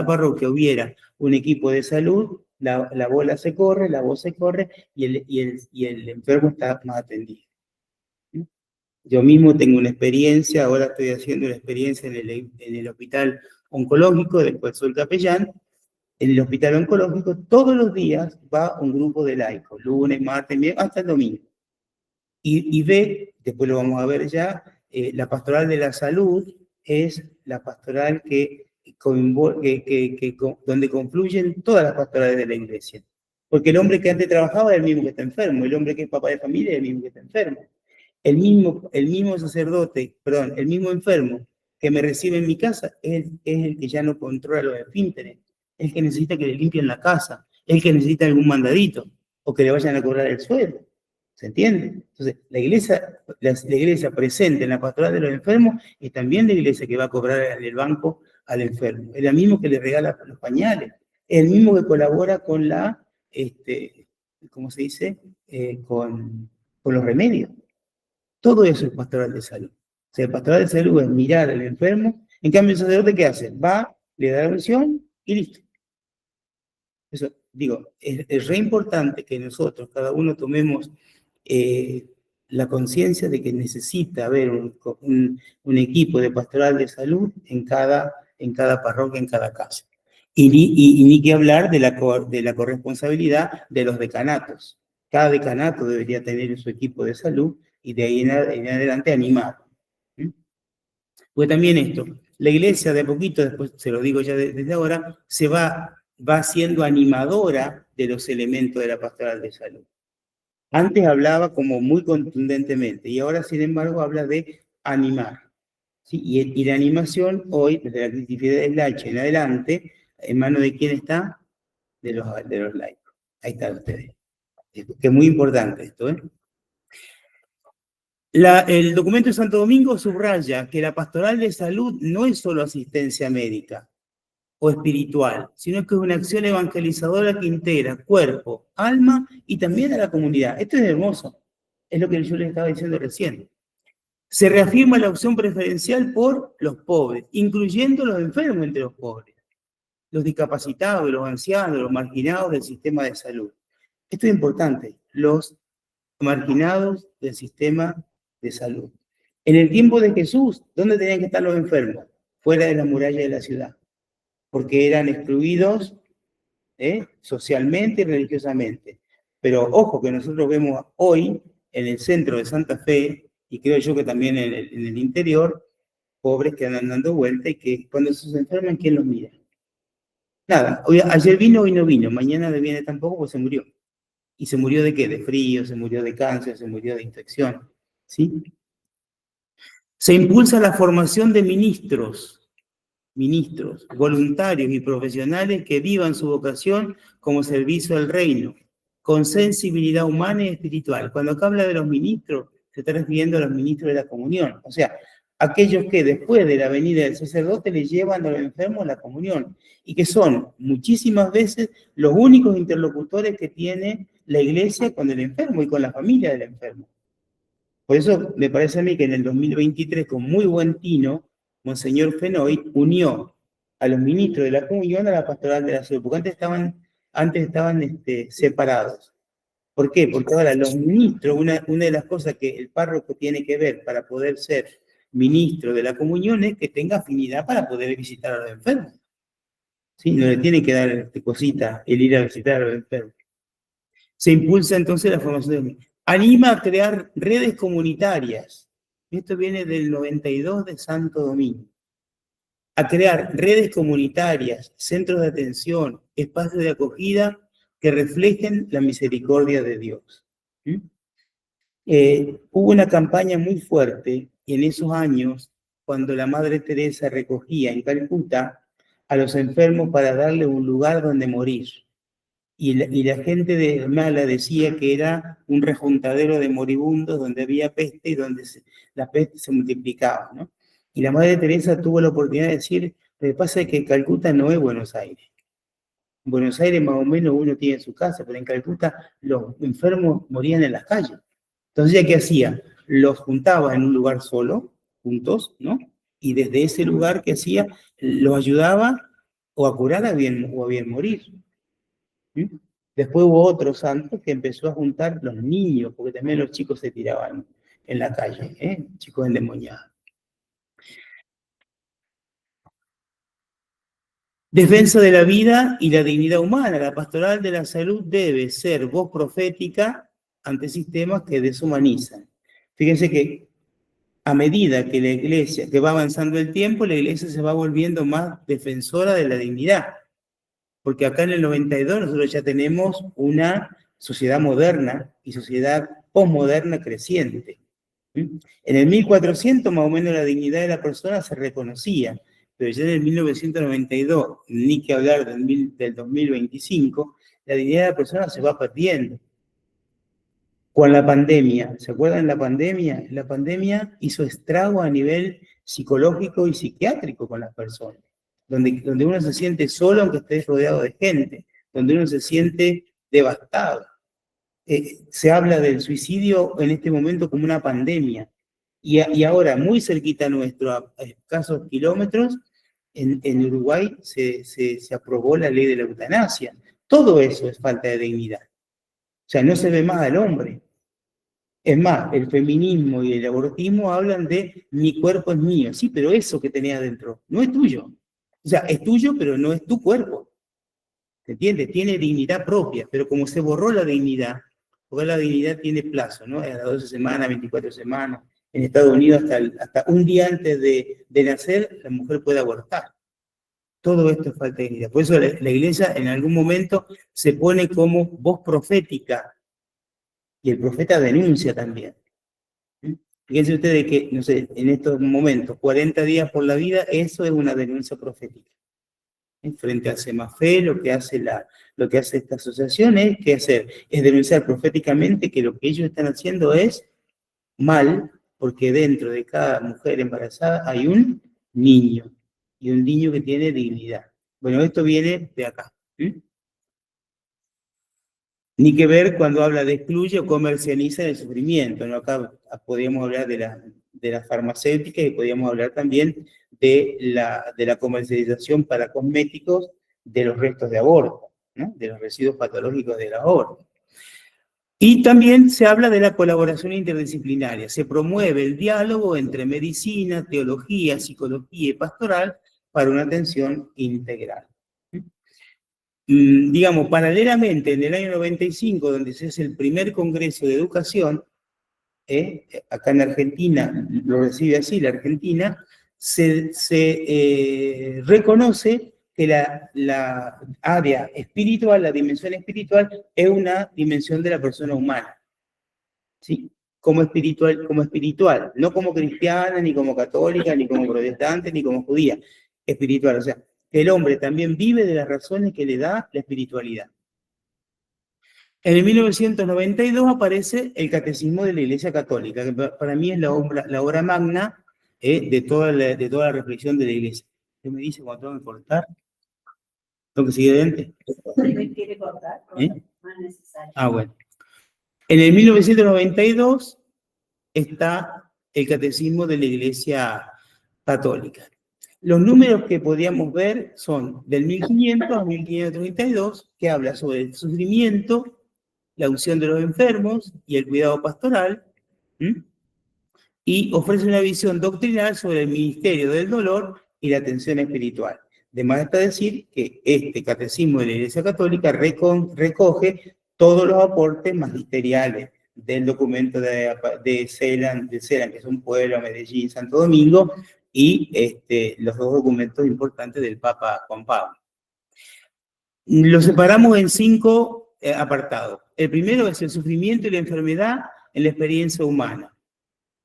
parroquia hubiera un equipo de salud, la bola se corre, la voz se corre y el enfermo está más atendido. Yo mismo tengo una experiencia, ahora estoy haciendo una experiencia en el hospital oncológico, después soy capellán. En el hospital oncológico todos los días va un grupo de laicos, lunes, martes, miércoles, hasta el domingo. Y ve, después lo vamos a ver ya, la pastoral de la salud es la pastoral donde confluyen todas las pastorales de la iglesia. Porque el hombre que antes trabajaba es el mismo que está enfermo, el hombre que es papá de familia es el mismo que está enfermo. El mismo sacerdote, perdón, el mismo enfermo que me recibe en mi casa es el que ya no controla los esfínteres, es el que necesita que le limpien la casa, es el que necesita algún mandadito o que le vayan a cobrar el sueldo. O ¿Se entiende? Entonces, la iglesia presente en la pastoral de los enfermos es también la iglesia que va a cobrar en el banco al enfermo. Es la misma que le regala los pañales. Es el mismo que colabora con la, ¿cómo se dice? Con los remedios. Todo eso es pastoral de salud. O sea, el pastoral de salud es mirar al enfermo. En cambio, el sacerdote, ¿qué hace? Va, le da la unción y listo. Eso, digo, es re importante que nosotros, cada uno, tomemos la conciencia de que necesita haber un equipo de pastoral de salud en cada parroquia, en cada casa. Y ni que hablar de la corresponsabilidad de los decanatos. Cada decanato debería tener su equipo de salud y de ahí en adelante animar. Pues también esto, la iglesia de a poquito, después se lo digo ya desde ahora, se va siendo animadora de los elementos de la pastoral de salud. Antes hablaba como muy contundentemente y ahora, sin embargo, habla de animar. ¿Sí? Y la animación hoy, desde la criticidad del Lache en adelante, ¿en manos de quién está? De los laicos. Ahí están ustedes. Que es muy importante esto, ¿eh? El documento de Santo Domingo subraya que la pastoral de salud no es solo asistencia médica o espiritual, sino que es una acción evangelizadora que integra cuerpo, alma y también a la comunidad. Esto es hermoso, es lo que yo les estaba diciendo recién. Se reafirma la opción preferencial por los pobres, incluyendo los enfermos entre los pobres, los discapacitados, los ancianos, los marginados del sistema de salud. Esto es importante, los marginados del sistema de salud. En el tiempo de Jesús, ¿dónde tenían que estar los enfermos? Fuera de la muralla de la ciudad, porque eran excluidos socialmente y religiosamente. Pero ojo que nosotros vemos hoy en el centro de Santa Fe, y creo yo que también en el interior, pobres que andan dando vuelta y que cuando se enferman, ¿quién los mira? Nada, ayer vino y no vino, mañana no viene tampoco, pues se murió. ¿Y se murió de qué? De frío, se murió de cáncer, se murió de infección. ¿Sí? Se impulsa la formación de ministros, voluntarios y profesionales que vivan su vocación como servicio al reino, con sensibilidad humana y espiritual. Cuando acá habla de los ministros, se está refiriendo a los ministros de la comunión. O sea, aquellos que después de la venida del sacerdote le llevan a los enfermos la comunión y que son muchísimas veces los únicos interlocutores que tiene la iglesia con el enfermo y con la familia del enfermo. Por eso me parece a mí que en el 2023, con muy buen tino, Monseñor Fenoy unió a los ministros de la comunión a la pastoral de la salud, porque antes estaban separados. ¿Por qué? Porque ahora los ministros, una de las cosas que el párroco tiene que ver para poder ser ministro de la comunión es que tenga afinidad para poder visitar a los enfermos. ¿Sí? No le tiene que dar cosita el ir a visitar a los enfermos. Se impulsa entonces la formación de... Anima a crear redes comunitarias. Esto viene del 92 de Santo Domingo. A crear redes comunitarias, centros de atención, espacios de acogida que reflejen la misericordia de Dios. Hubo una campaña muy fuerte en esos años cuando la Madre Teresa recogía en Calcuta a los enfermos para darle un lugar donde morir. Y la gente de Mala decía que era un rejuntadero de moribundos donde había peste y donde la peste se multiplicaba, ¿no? Y la Madre Teresa tuvo la oportunidad de decir, lo que pasa es que Calcuta no es Buenos Aires. En Buenos Aires más o menos uno tiene su casa, pero en Calcuta los enfermos morían en las calles. Entonces, ¿ella qué hacía? Los juntaba en un lugar solo, juntos, ¿no? Y desde ese lugar, ¿qué hacía? Los ayudaba o a curar o a bien morir. ¿Sí? Después hubo otro santo que empezó a juntar los niños, porque también los chicos se tiraban en la calle, chicos endemoniados. Defensa de la vida y la dignidad humana. La pastoral de la salud debe ser voz profética ante sistemas que deshumanizan. Fíjense que a medida que la iglesia, que va avanzando el tiempo, la iglesia se va volviendo más defensora de la dignidad. Porque acá en el 92 nosotros ya tenemos una sociedad moderna y sociedad posmoderna creciente. En el 1400 más o menos la dignidad de la persona se reconocía, pero ya en el 1992, ni que hablar del 2025, la dignidad de la persona se va perdiendo. Con la pandemia, ¿se acuerdan la pandemia? La pandemia hizo estrago a nivel psicológico y psiquiátrico con las personas, donde uno se siente solo aunque esté rodeado de gente, donde uno se siente devastado. Se habla del suicidio en este momento como una pandemia, y ahora muy cerquita nuestro, a escasos kilómetros, en Uruguay se aprobó la ley de la eutanasia. Todo eso es falta de dignidad. O sea, no se ve más al hombre. Es más, el feminismo y el abortismo hablan de mi cuerpo es mío. Sí, pero eso que tenés adentro no es tuyo. O sea, es tuyo, pero no es tu cuerpo. ¿Se entiende? Tiene dignidad propia, pero como se borró la dignidad, porque la dignidad tiene plazo, ¿no? A las 12 semanas, 24 semanas. En Estados Unidos, hasta un día antes de nacer, la mujer puede abortar. Todo esto es falta de dignidad. Por eso la Iglesia en algún momento se pone como voz profética, y el profeta denuncia también. Fíjense ustedes que, no sé, en estos momentos, 40 días por la vida, eso es una denuncia profética. Frente al CEMAFE, lo que hace esta asociación es, ¿qué hacer? Es denunciar proféticamente que lo que ellos están haciendo es mal, porque dentro de cada mujer embarazada hay un niño, y un niño que tiene dignidad. Bueno, esto viene de acá. Ni que ver cuando habla de excluye o comercializa el sufrimiento, ¿no? Acá podríamos hablar de la farmacéutica, y podríamos hablar también de la comercialización para cosméticos de los restos de aborto, ¿no? De los residuos patológicos del aborto. Y también se habla de la colaboración interdisciplinaria. Se promueve el diálogo entre medicina, teología, psicología y pastoral para una atención integral. Digamos, paralelamente, en el año 95, donde se hace el primer Congreso de Educación, acá en Argentina, lo recibe así la Argentina, se reconoce que la área espiritual, la dimensión espiritual, es una dimensión de la persona humana, ¿sí? Como espiritual, no como cristiana, ni como católica, ni como protestante, ni como judía, espiritual, o sea, el hombre también vive de las razones que le da la espiritualidad. En el 1992 aparece el Catecismo de la Iglesia Católica, que para mí es la obra magna de toda la reflexión de la Iglesia. ¿Qué me dice cuando tengo que cortar? ¿Tengo que seguir adelante? ¿Quiere cortar? Más necesario. Bueno. En el 1992 está el Catecismo de la Iglesia Católica. Los números que podíamos ver son del 1500 a 1532, que habla sobre el sufrimiento, la unción de los enfermos y el cuidado pastoral, y ofrece una visión doctrinal sobre el ministerio del dolor y la atención espiritual. Además está decir que este Catecismo de la Iglesia Católica recoge todos los aportes magisteriales del documento de Celan, que es un pueblo, Medellín, Santo Domingo, y los dos documentos importantes del Papa Juan Pablo. Lo separamos en 5 apartados. El primero es el sufrimiento y la enfermedad en la experiencia humana.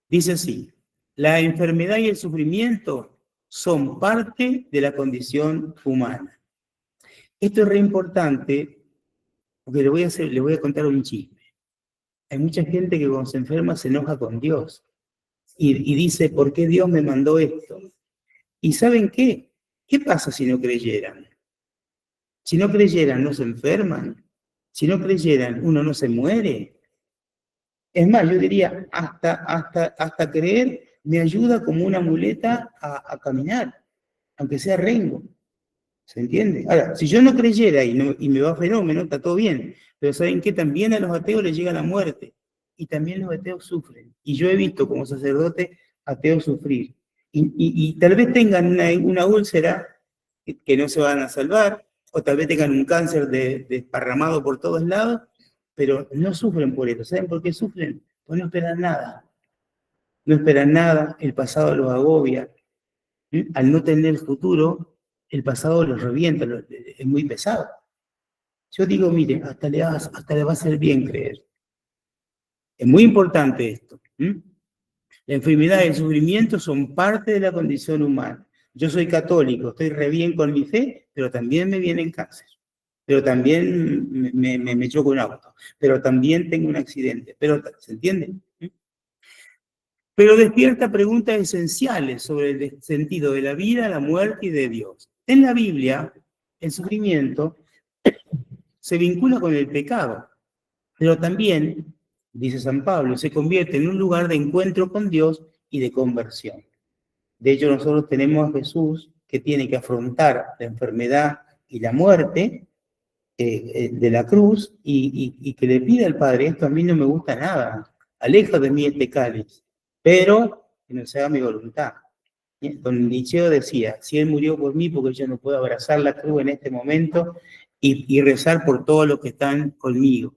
Dice así: la enfermedad y el sufrimiento son parte de la condición humana. Esto es re importante porque le voy a contar un chisme. Hay mucha gente que cuando se enferma se enoja con Dios y dice, ¿por qué Dios me mandó esto? ¿Y saben qué? ¿Qué pasa si no creyeran? Si no creyeran, no se enferman. Si no creyeran, uno no se muere. Es más, yo diría, hasta creer me ayuda como una muleta a caminar, aunque sea rengo. ¿Se entiende? Ahora, si yo no creyera y me va fenómeno, está todo bien. Pero ¿saben qué? También a los ateos les llega la muerte. Y también los ateos sufren. Y yo he visto como sacerdote ateos sufrir. Y tal vez tengan una úlcera que no se van a salvar, o tal vez tengan un cáncer desparramado por todos lados, pero no sufren por eso. ¿Saben por qué sufren? Porque no esperan nada. No esperan nada, el pasado los agobia. Al no tener el futuro, el pasado los revienta, es muy pesado. Yo digo, miren, hasta le va a hacer bien creer. Es muy importante esto. La enfermedad y el sufrimiento son parte de la condición humana. Yo soy católico, estoy re bien con mi fe, pero también me viene el cáncer. pero también me choco un auto, pero también tengo un accidente, pero, ¿se entiende? Pero despierta preguntas esenciales sobre el sentido de la vida, la muerte y de Dios. En la Biblia, el sufrimiento se vincula con el pecado, pero también, dice San Pablo, se convierte en un lugar de encuentro con Dios y de conversión. De hecho, nosotros tenemos a Jesús que tiene que afrontar la enfermedad y la muerte de la cruz y que le pide al Padre, esto a mí no me gusta nada, aleja de mí este cáliz, pero que no se haga mi voluntad. Don Liceo decía, si Él murió por mí, porque yo no puedo abrazar la cruz en este momento y rezar por todos los que están conmigo.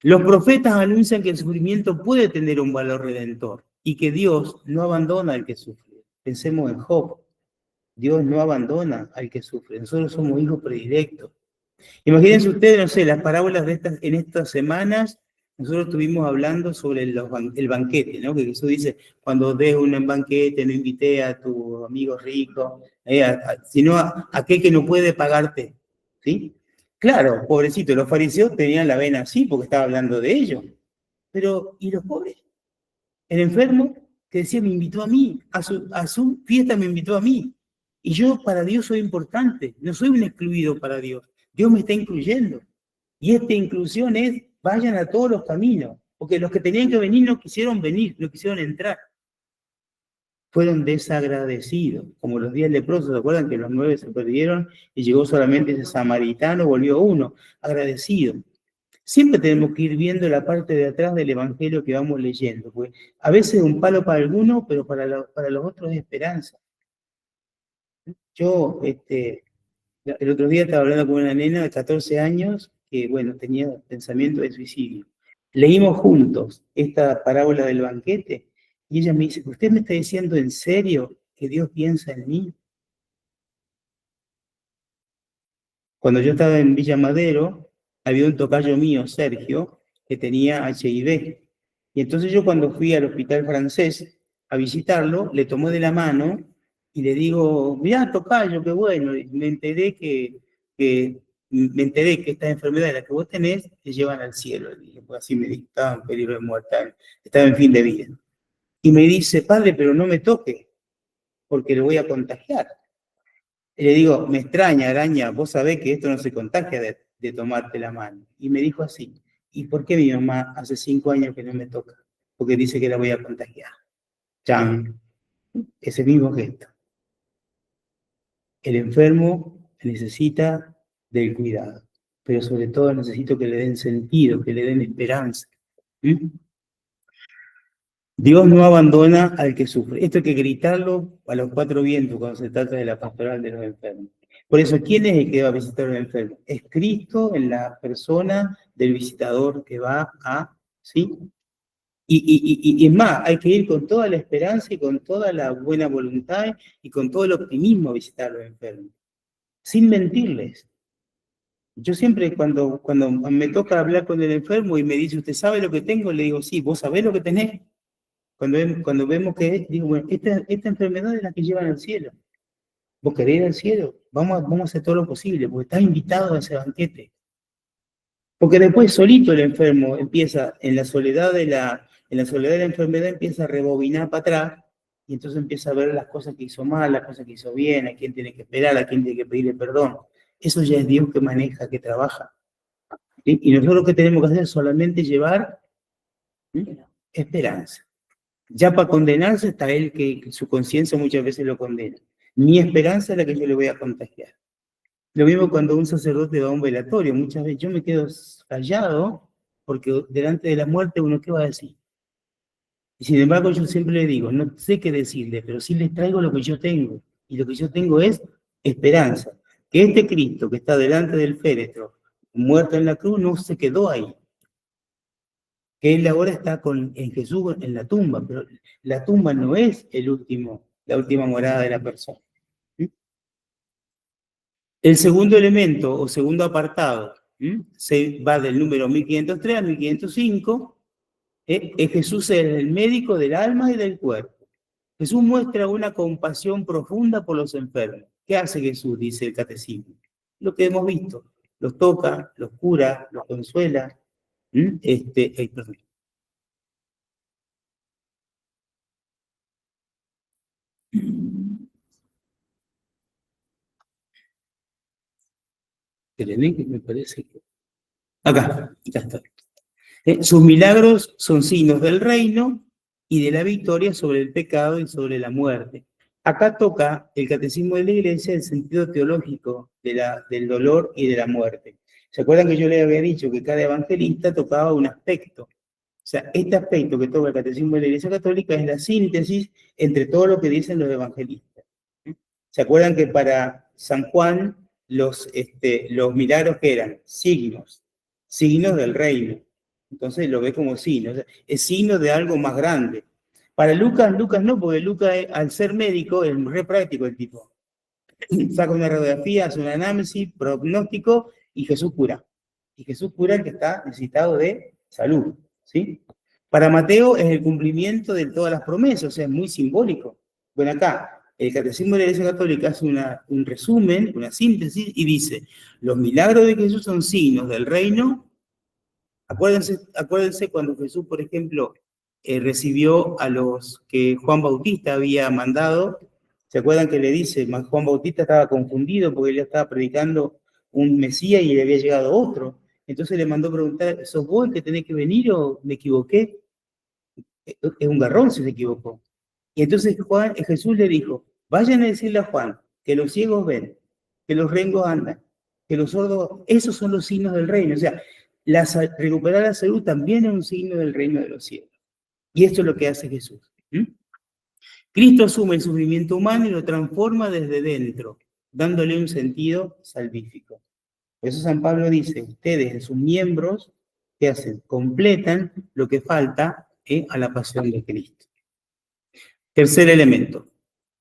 Los profetas anuncian que el sufrimiento puede tener un valor redentor y que Dios no abandona al que sufre. Pensemos en Job. Dios no abandona al que sufre. Nosotros somos hijos predilectos. Imagínense ustedes, no sé, las parábolas en estas semanas, nosotros estuvimos hablando sobre el banquete, ¿no? Que Jesús dice, cuando des un banquete, no invité a tu amigo rico, sino a aquel que no puede pagarte, ¿sí? Claro, pobrecito, los fariseos tenían la vena así porque estaba hablando de ellos. Pero, ¿y los pobres? El enfermo que decía, me invitó a mí, a su fiesta me invitó a mí. Y yo para Dios soy importante, no soy un excluido para Dios. Dios me está incluyendo. Y esta inclusión es, vayan a todos los caminos, porque los que tenían que venir no quisieron venir, no quisieron entrar. Fueron desagradecidos, como los 10 leprosos, ¿se acuerdan que los 9 se perdieron y llegó solamente ese samaritano, volvió uno, agradecido? Siempre tenemos que ir viendo la parte de atrás del evangelio que vamos leyendo, porque a veces es un palo para algunos, pero para los otros es esperanza. Yo, el otro día estaba hablando con una nena de 14 años que, bueno, tenía pensamiento de suicidio. Leímos juntos esta parábola del banquete y ella me dice, ¿usted me está diciendo en serio que Dios piensa en mí? Cuando yo estaba en Villa Madero, había un tocayo mío, Sergio, que tenía HIV. Y entonces yo cuando fui al hospital francés a visitarlo, le tomé de la mano y le digo, mirá, tocayo, qué bueno. Y me enteré que esta enfermedad de la que vos tenés te llevan al cielo. Y pues así me dijo, estaba en peligro de muerte, estaba en fin de vida. Y me dice, padre, pero no me toque, porque lo voy a contagiar. Y le digo, me extraña, araña, vos sabés que esto no se contagia de tomarte la mano. Y me dijo así, ¿y por qué mi mamá hace 5 años que no me toca? Porque dice que la voy a contagiar. Chan, ese mismo gesto. El enfermo necesita del cuidado, pero sobre todo necesito que le den sentido, que le den esperanza. ¿Mm? Dios no abandona al que sufre. Esto hay que gritarlo a los 4 vientos cuando se trata de la pastoral de los enfermos. Por eso, ¿quién es el que va a visitar a un enfermo? Es Cristo en la persona del visitador que va a, ¿sí? Y es más, hay que ir con toda la esperanza y con toda la buena voluntad y con todo el optimismo a visitar a los enfermos, sin mentirles. Yo siempre cuando me toca hablar con el enfermo y me dice, ¿usted sabe lo que tengo? Le digo, sí, ¿vos sabés lo que tenés? Cuando vemos que, digo, bueno, esta enfermedad es la que llevan al cielo. ¿Vos querés ir al cielo? Vamos a hacer todo lo posible, porque estás invitado a ese banquete. Porque después solito el enfermo empieza, en la soledad de la enfermedad, empieza a rebobinar para atrás, y entonces empieza a ver las cosas que hizo mal, las cosas que hizo bien, a quién tiene que esperar, a quién tiene que pedirle perdón. Eso ya es Dios que maneja, que trabaja. ¿Sí? Y nosotros lo que tenemos que hacer es solamente llevar esperanza. Ya para condenarse está él que su conciencia muchas veces lo condena. Mi esperanza es la que yo le voy a contagiar. Lo mismo cuando un sacerdote da un velatorio. Muchas veces yo me quedo callado porque delante de la muerte uno, ¿qué va a decir? Y sin embargo yo siempre le digo, no sé qué decirle, pero sí les traigo lo que yo tengo. Y lo que yo tengo es esperanza. Que este Cristo que está delante del féretro, muerto en la cruz, no se quedó ahí. Que él ahora está en Jesús en la tumba, pero la tumba no es la última morada de la persona. El segundo elemento o segundo apartado se va del número 1503 al 1505. Es Jesús el médico del alma y del cuerpo. Jesús muestra una compasión profunda por los enfermos. ¿Qué hace Jesús? Dice el catecismo. lo que hemos visto. Los toca, los cura, los consuela. Perdón. Espérenme, que me parece que... Acá, ya está. Sus milagros son signos del reino y de la victoria sobre el pecado y sobre la muerte. Acá toca el catecismo de la Iglesia el sentido teológico del dolor y de la muerte. ¿Se acuerdan que yo les había dicho que cada evangelista tocaba un aspecto? O sea, este aspecto que toca el catecismo de la Iglesia Católica es la síntesis entre todo lo que dicen los evangelistas. ¿Se acuerdan que para San Juan los milagros que eran signos del reino? Entonces lo ve como signo, o sea, es signo de algo más grande. Para Lucas no, porque Lucas, al ser médico, es re práctico el tipo. Saca una radiografía, hace un análisis, pronóstico, y Jesús cura. Y Jesús cura el que está necesitado de salud, ¿sí? Para Mateo es el cumplimiento de todas las promesas, o sea, es muy simbólico. Bueno, acá, el Catecismo de la Iglesia Católica hace un resumen, una síntesis, y dice, los milagros de Jesús son signos del reino. Acuérdense cuando Jesús, por ejemplo, recibió a los que Juan Bautista había mandado. ¿Se acuerdan que le dice? Juan Bautista estaba confundido porque él estaba predicando un Mesías y le había llegado otro. Entonces le mandó preguntar, ¿sos vos el que tenés que venir o me equivoqué? Es un garrón si se equivocó. Y entonces Jesús le dijo, vayan a decirle a Juan que los ciegos ven, que los rengos andan, que los sordos, esos son los signos del reino. O sea, recuperar la salud también es un signo del reino de los cielos. Y esto es lo que hace Jesús. Cristo asume el sufrimiento humano y lo transforma desde dentro, dándole un sentido salvífico. Por eso San Pablo dice, ustedes en sus miembros, ¿qué hacen? Completan lo que falta a la pasión de Cristo. Tercer elemento,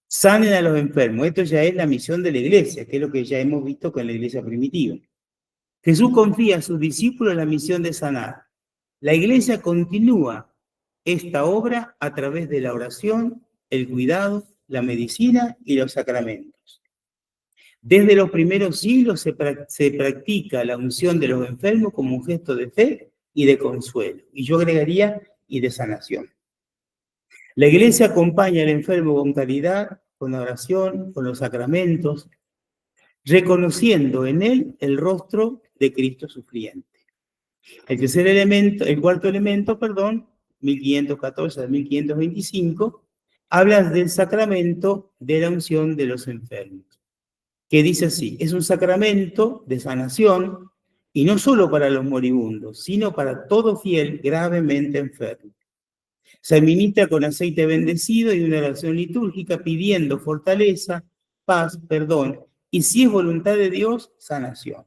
sanen a los enfermos. Esto ya es la misión de la iglesia, que es lo que ya hemos visto con la iglesia primitiva. Jesús confía a sus discípulos la misión de sanar. La iglesia continúa esta obra a través de la oración, el cuidado, la medicina y los sacramentos. Desde los primeros siglos se practica la unción de los enfermos como un gesto de fe y de consuelo. Y yo agregaría, y de sanación. La iglesia acompaña al enfermo con caridad, con oración, con los sacramentos, reconociendo en él el rostro de Cristo sufriente. El cuarto elemento, 1514 a 1525, habla del sacramento de la unción de los enfermos, que dice así, es un sacramento de sanación, y no solo para los moribundos, sino para todo fiel gravemente enfermo. Se administra con aceite bendecido y una oración litúrgica pidiendo fortaleza, paz, perdón, y si es voluntad de Dios, sanación.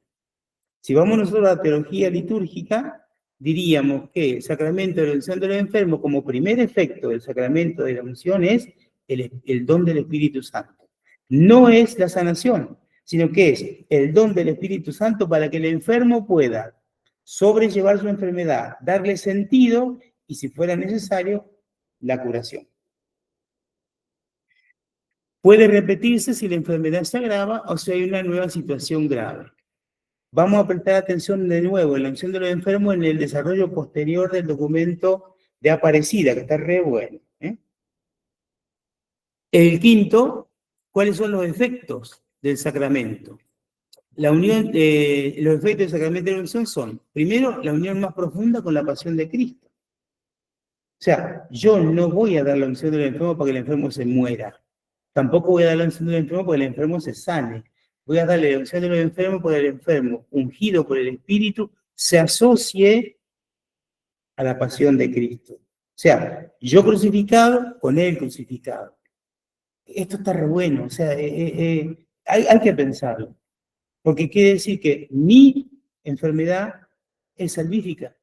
Si vamos nosotros a la teología litúrgica, diríamos que el sacramento de la unción de los enfermos, como primer efecto del sacramento de la unción, es el don del Espíritu Santo. No es la sanación, sino que es el don del Espíritu Santo para que el enfermo pueda sobrellevar su enfermedad, darle sentido y, si fuera necesario, la curación. Puede repetirse si la enfermedad se agrava o si hay una nueva situación grave. Vamos a prestar atención de nuevo en la unción de los enfermos en el desarrollo posterior del documento de Aparecida, que está re bueno. El quinto, ¿cuáles son los efectos del sacramento? Los efectos del sacramento de la unción son, primero, la unión más profunda con la pasión de Cristo. O sea, yo no voy a dar la unción del enfermo para que el enfermo se muera. Tampoco voy a dar la unción del enfermo para que el enfermo se sane. Voy a darle la unción de los enfermos para que el enfermo, ungido por el Espíritu, se asocie a la pasión de Cristo. O sea, yo crucificado con él crucificado. Esto está re bueno, o sea, hay que pensarlo. Porque quiere decir que mi enfermedad es salvífica.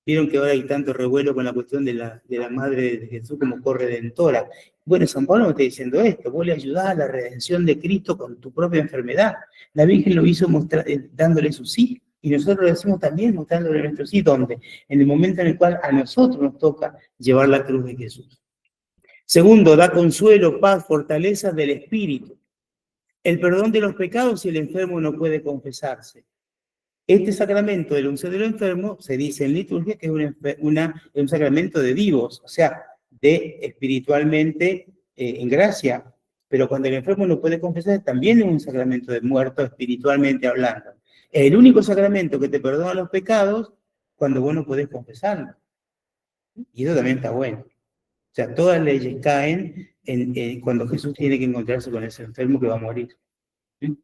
Vieron que ahora hay tanto revuelo con la cuestión de la Madre de Jesús como corredentora. Bueno, San Pablo me está diciendo esto, vos le ayudás a la redención de Cristo con tu propia enfermedad. La Virgen lo hizo dándole su sí, y nosotros lo hacemos también mostrándole nuestro sí, ¿dónde? En el momento en el cual a nosotros nos toca llevar la cruz de Jesús. Segundo, da consuelo, paz, fortaleza del espíritu. el perdón de los pecados si el enfermo no puede confesarse. Este sacramento de la unción del enfermo se dice en liturgia que es un sacramento de vivos, o sea, de espiritualmente en gracia. Pero cuando el enfermo no puede confesar, también es un sacramento de muerto espiritualmente hablando. Es el único sacramento que te perdona los pecados cuando vos no podés confesarlo. Y eso también está bueno. O sea, todas las leyes caen cuando Jesús tiene que encontrarse con ese enfermo que va a morir. ¿Sí?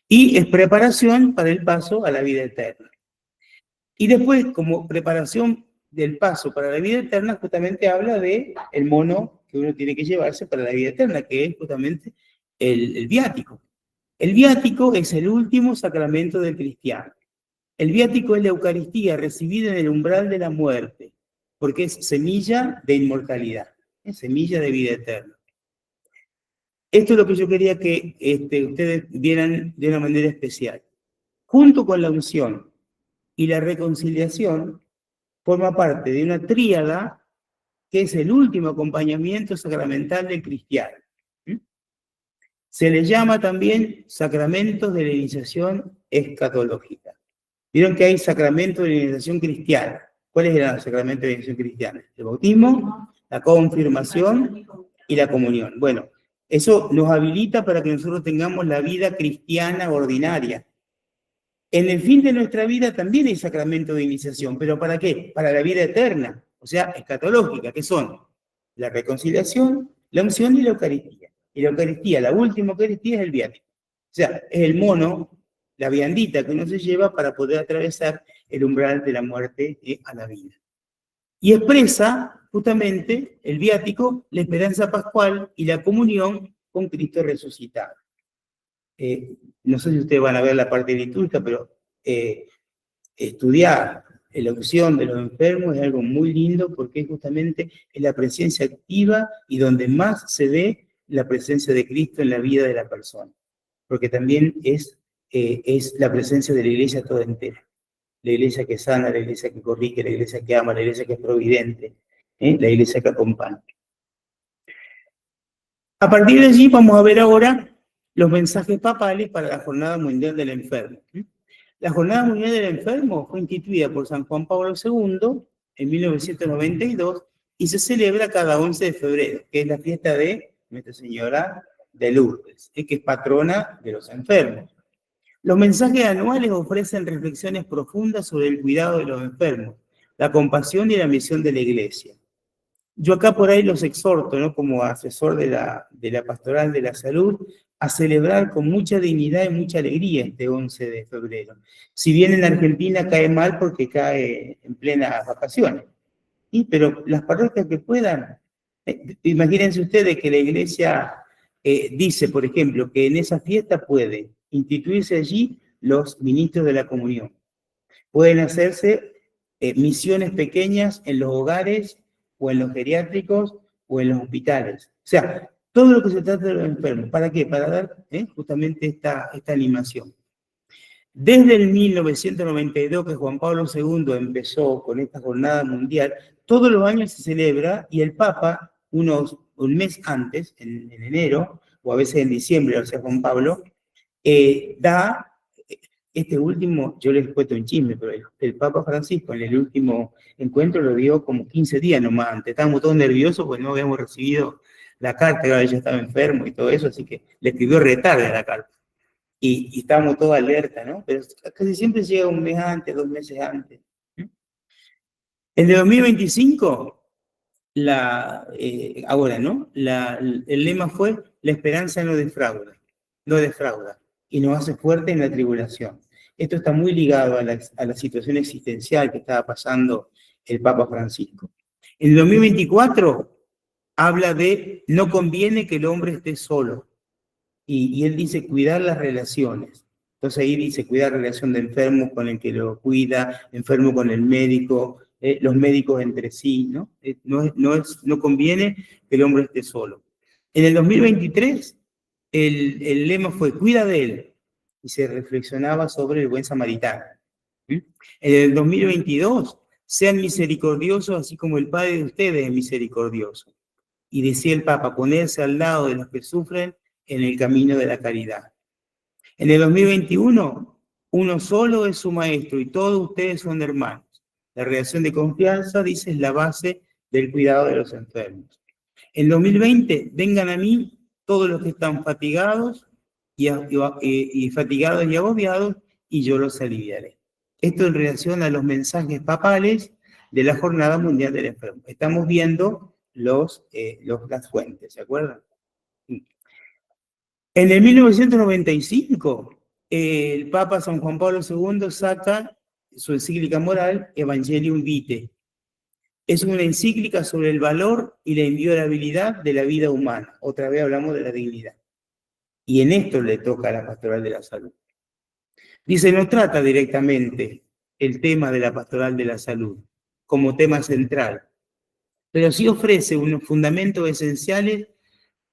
Y es preparación para el paso a la vida eterna. Y después, como preparación del paso para la vida eterna, justamente habla de el mono que uno tiene que llevarse para la vida eterna, que es justamente el viático. El viático es el último sacramento del cristiano. El viático es la Eucaristía recibida en el umbral de la muerte, porque es semilla de inmortalidad, es semilla de vida eterna. Esto es lo que yo quería que ustedes vieran de una manera especial. Junto con la unción y la reconciliación, forma parte de una tríada que es el último acompañamiento sacramental del cristiano. Se le llama también sacramentos de la iniciación escatológica. Vieron que hay sacramentos de la iniciación cristiana. ¿Cuáles eran los sacramentos de la iniciación cristiana? El bautismo, la confirmación y la comunión. Bueno, eso nos habilita para que nosotros tengamos la vida cristiana ordinaria. En el fin de nuestra vida también hay sacramento de iniciación, pero ¿para qué? Para la vida eterna, o sea, escatológica, que son la reconciliación, la unción y la Eucaristía. Y la Eucaristía, la última Eucaristía es el viático. O sea, es el mono, la viandita que uno se lleva para poder atravesar el umbral de la muerte a la vida. Y expresa justamente el viático, la esperanza pascual y la comunión con Cristo resucitado. No sé si ustedes van a ver la parte litúrgica, pero estudiar la unción de los enfermos es algo muy lindo porque justamente es la presencia activa y donde más se ve la presencia de Cristo en la vida de la persona. Porque también es la presencia de la iglesia toda entera. La iglesia que sana, la iglesia que corrige, la iglesia que ama, la iglesia que es providente, la iglesia que acompaña. A partir de allí vamos a ver ahora los mensajes papales para la Jornada Mundial del Enfermo. La Jornada Mundial del Enfermo fue instituida por San Juan Pablo II en 1992 y se celebra cada 11 de febrero, que es la fiesta de Nuestra Señora de Lourdes, que es patrona de los enfermos. Los mensajes anuales ofrecen reflexiones profundas sobre el cuidado de los enfermos, la compasión y la misión de la Iglesia. Yo acá por ahí los exhorto, ¿no?, como asesor de la Pastoral de la Salud, a celebrar con mucha dignidad y mucha alegría este 11 de febrero. Si bien en Argentina cae mal porque cae en plenas vacaciones, pero las parroquias que puedan, imagínense ustedes que la Iglesia dice, por ejemplo, que en esa fiesta puede instituirse allí los ministros de la comunión. Pueden hacerse misiones pequeñas en los hogares o en los geriátricos o en los hospitales. O sea, todo lo que se trata de los enfermos. ¿Para qué? Para dar justamente esta animación. Desde el 1992 que Juan Pablo II empezó con esta jornada mundial, todos los años se celebra y el Papa, un mes antes, en enero, o a veces en diciembre, o sea, Juan Pablo, da este último, yo les cuento un chisme, pero el Papa Francisco en el último encuentro lo dio como 15 días nomás antes. Estábamos todos nerviosos porque no habíamos recibido la carta, que ella estaba enfermo y todo eso, así que le escribió retarde la carta. Y estábamos todos alerta, ¿no? Pero casi siempre llega un mes antes, 2 meses antes. En el 2025, ahora, ¿no? El lema fue: la esperanza no defrauda, y nos hace fuerte en la tribulación. Esto está muy ligado a la situación existencial que estaba pasando el Papa Francisco. En el 2024 habla de no conviene que el hombre esté solo. Y él dice cuidar las relaciones. Entonces ahí dice cuidar relación de enfermo con el que lo cuida, enfermo con el médico, los médicos entre sí, ¿no? No conviene que el hombre esté solo. En el 2023 el lema fue cuida de él y se reflexionaba sobre el buen samaritano. En el 2022 sean misericordiosos así como el Padre de ustedes es misericordioso. Y decía el Papa, ponerse al lado de los que sufren en el camino de la caridad. En el 2021, uno solo es su maestro y todos ustedes son hermanos. La relación de confianza, dice, es la base del cuidado de los enfermos. En 2020, vengan a mí todos los que están fatigados y fatigados y agobiados, y yo los aliviaré. Esto en relación a los mensajes papales de la Jornada Mundial del Enfermo. Estamos viendo las fuentes, ¿se acuerdan? En el 1995, el Papa San Juan Pablo II saca su encíclica moral, Evangelium Vitae. Es una encíclica sobre el valor y la inviolabilidad de la vida humana. Otra vez hablamos de la dignidad. Y en esto le toca a la Pastoral de la Salud. Dice, no trata directamente el tema de la Pastoral de la Salud como tema central, pero sí ofrece unos fundamentos esenciales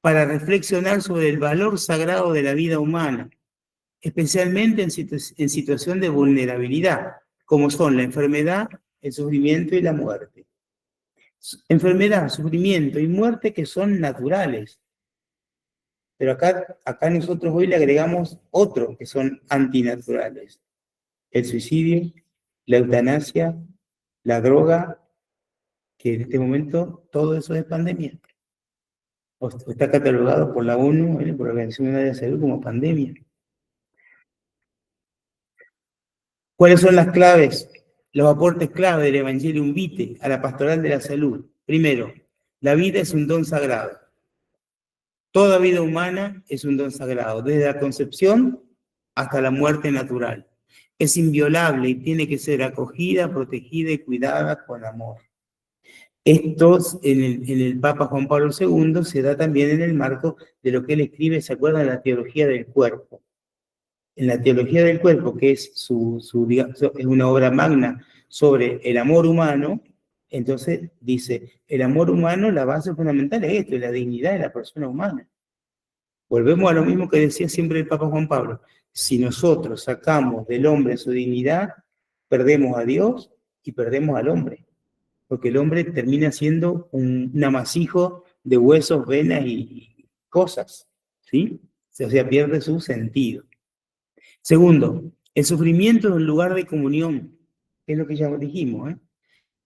para reflexionar sobre el valor sagrado de la vida humana, especialmente en situación de vulnerabilidad, como son la enfermedad, el sufrimiento y la muerte. Enfermedad, sufrimiento y muerte que son naturales. Pero acá nosotros hoy le agregamos otros que son antinaturales. El suicidio, la eutanasia, la droga, que en este momento todo eso es pandemia. Está catalogado por la ONU, por la Organización Mundial de la Salud, como pandemia. ¿Cuáles son las claves, los aportes clave del Evangelium Vitae a la Pastoral de la Salud? Primero, la vida es un don sagrado. Toda vida humana es un don sagrado, desde la concepción hasta la muerte natural. Es inviolable y tiene que ser acogida, protegida y cuidada con amor. Esto en el Papa Juan Pablo II se da también en el marco de lo que él escribe, ¿se acuerdan? De la teología del cuerpo. En la teología del cuerpo, que es es una obra magna sobre el amor humano, entonces dice, el amor humano, la base fundamental es esto, es la dignidad de la persona humana. Volvemos a lo mismo que decía siempre el Papa Juan Pablo. Si nosotros sacamos del hombre su dignidad, perdemos a Dios y perdemos al hombre. Porque el hombre termina siendo un amasijo de huesos, venas y cosas, ¿sí? O sea, pierde su sentido. Segundo, el sufrimiento es un lugar de comunión, que es lo que ya dijimos, ¿eh?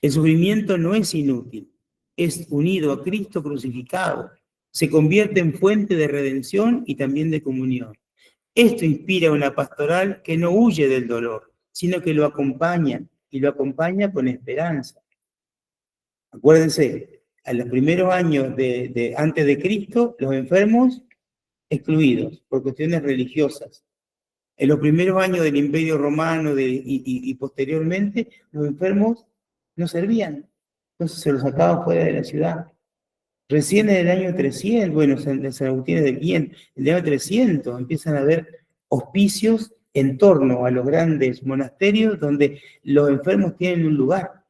El sufrimiento no es inútil, es unido a Cristo crucificado, se convierte en fuente de redención y también de comunión. Esto inspira una pastoral que no huye del dolor, sino que lo acompaña, y lo acompaña con esperanza. Acuérdense, en los primeros años antes de Cristo, los enfermos excluidos por cuestiones religiosas. En los primeros años del Imperio Romano y posteriormente, los enfermos no servían. Entonces se los sacaban fuera de la ciudad. Recién en el año 300, bueno, San Agustín es del 500, en el año 300 empiezan a haber hospicios en torno a los grandes monasterios donde los enfermos tienen un lugar.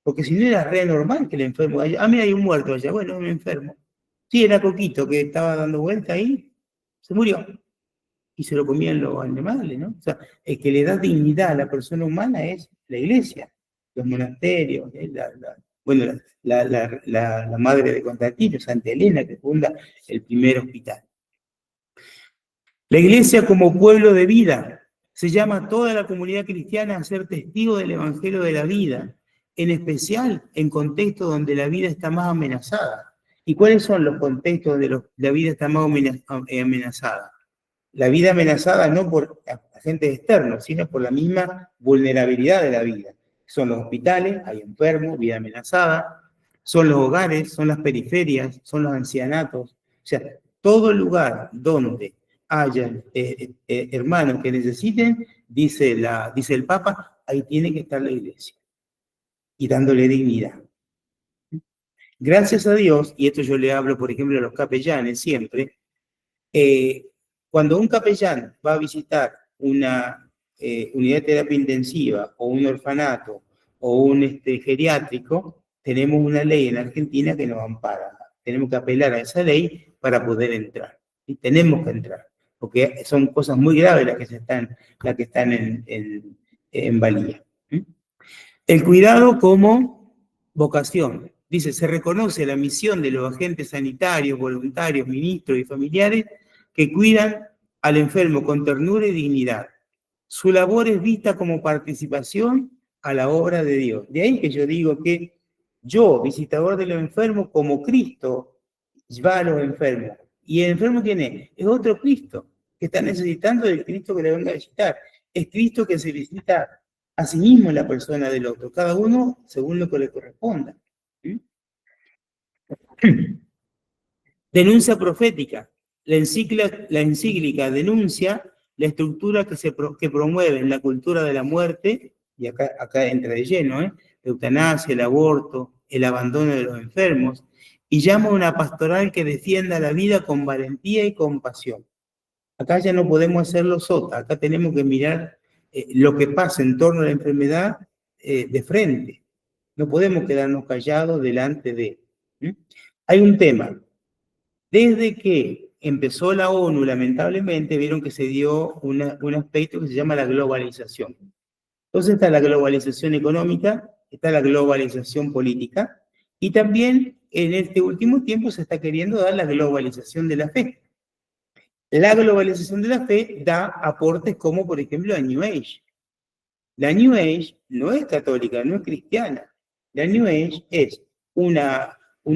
Porque si no era re normal que el enfermo, mira, hay un muerto allá, bueno, un enfermo. Sí, era Coquito que estaba dando vuelta ahí, se murió. Y se lo comían los animales, ¿no? O sea, el que le da dignidad a la persona humana es la iglesia, los monasterios, la madre de Constantino, Santa Elena, que funda el primer hospital. La iglesia como pueblo de vida se llama a toda la comunidad cristiana a ser testigo del evangelio de la vida, en especial en contextos donde la vida está más amenazada. ¿Y cuáles son los contextos donde la vida está más amenazada? La vida amenazada no por agentes externos, sino por la misma vulnerabilidad de la vida. Son los hospitales, hay enfermos, vida amenazada, son los hogares, son las periferias, son los ancianatos. O sea, todo lugar donde haya hermanos que necesiten, dice el Papa, ahí tiene que estar la iglesia. Y dándole dignidad. Gracias a Dios, y esto yo le hablo, por ejemplo, a los capellanes siempre, cuando un capellán va a visitar una unidad de terapia intensiva o un orfanato o un geriátrico, tenemos una ley en Argentina que nos ampara. Tenemos que apelar a esa ley para poder entrar. Y tenemos que entrar, porque son cosas muy graves las que están en valía. El cuidado como vocación. Dice, se reconoce la misión de los agentes sanitarios, voluntarios, ministros y familiares que cuidan al enfermo con ternura y dignidad. Su labor es vista como participación a la obra de Dios. De ahí que yo digo que yo, visitador de los enfermos, como Cristo, va a los enfermos. ¿Y el enfermo quién es? Es otro Cristo, que está necesitando del Cristo que le venga a visitar. Es Cristo que se visita a sí mismo en la persona del otro, cada uno según lo que le corresponda. ¿Sí? Denuncia profética. La encíclica denuncia la estructura que promueve en la cultura de la muerte, y acá entra de lleno, la eutanasia, el aborto, el abandono de los enfermos, y llama a una pastoral que defienda la vida con valentía y compasión. Acá ya no podemos hacerlo sota, acá tenemos que mirar lo que pasa en torno a la enfermedad de frente. No podemos quedarnos callados delante de. Hay un tema. Desde que empezó la ONU, lamentablemente, vieron que se dio un aspecto que se llama la globalización. Entonces está la globalización económica, está la globalización política, y también en este último tiempo se está queriendo dar la globalización de la fe. La globalización de la fe da aportes como, por ejemplo, la New Age. La New Age no es católica, no es cristiana. La New Age es un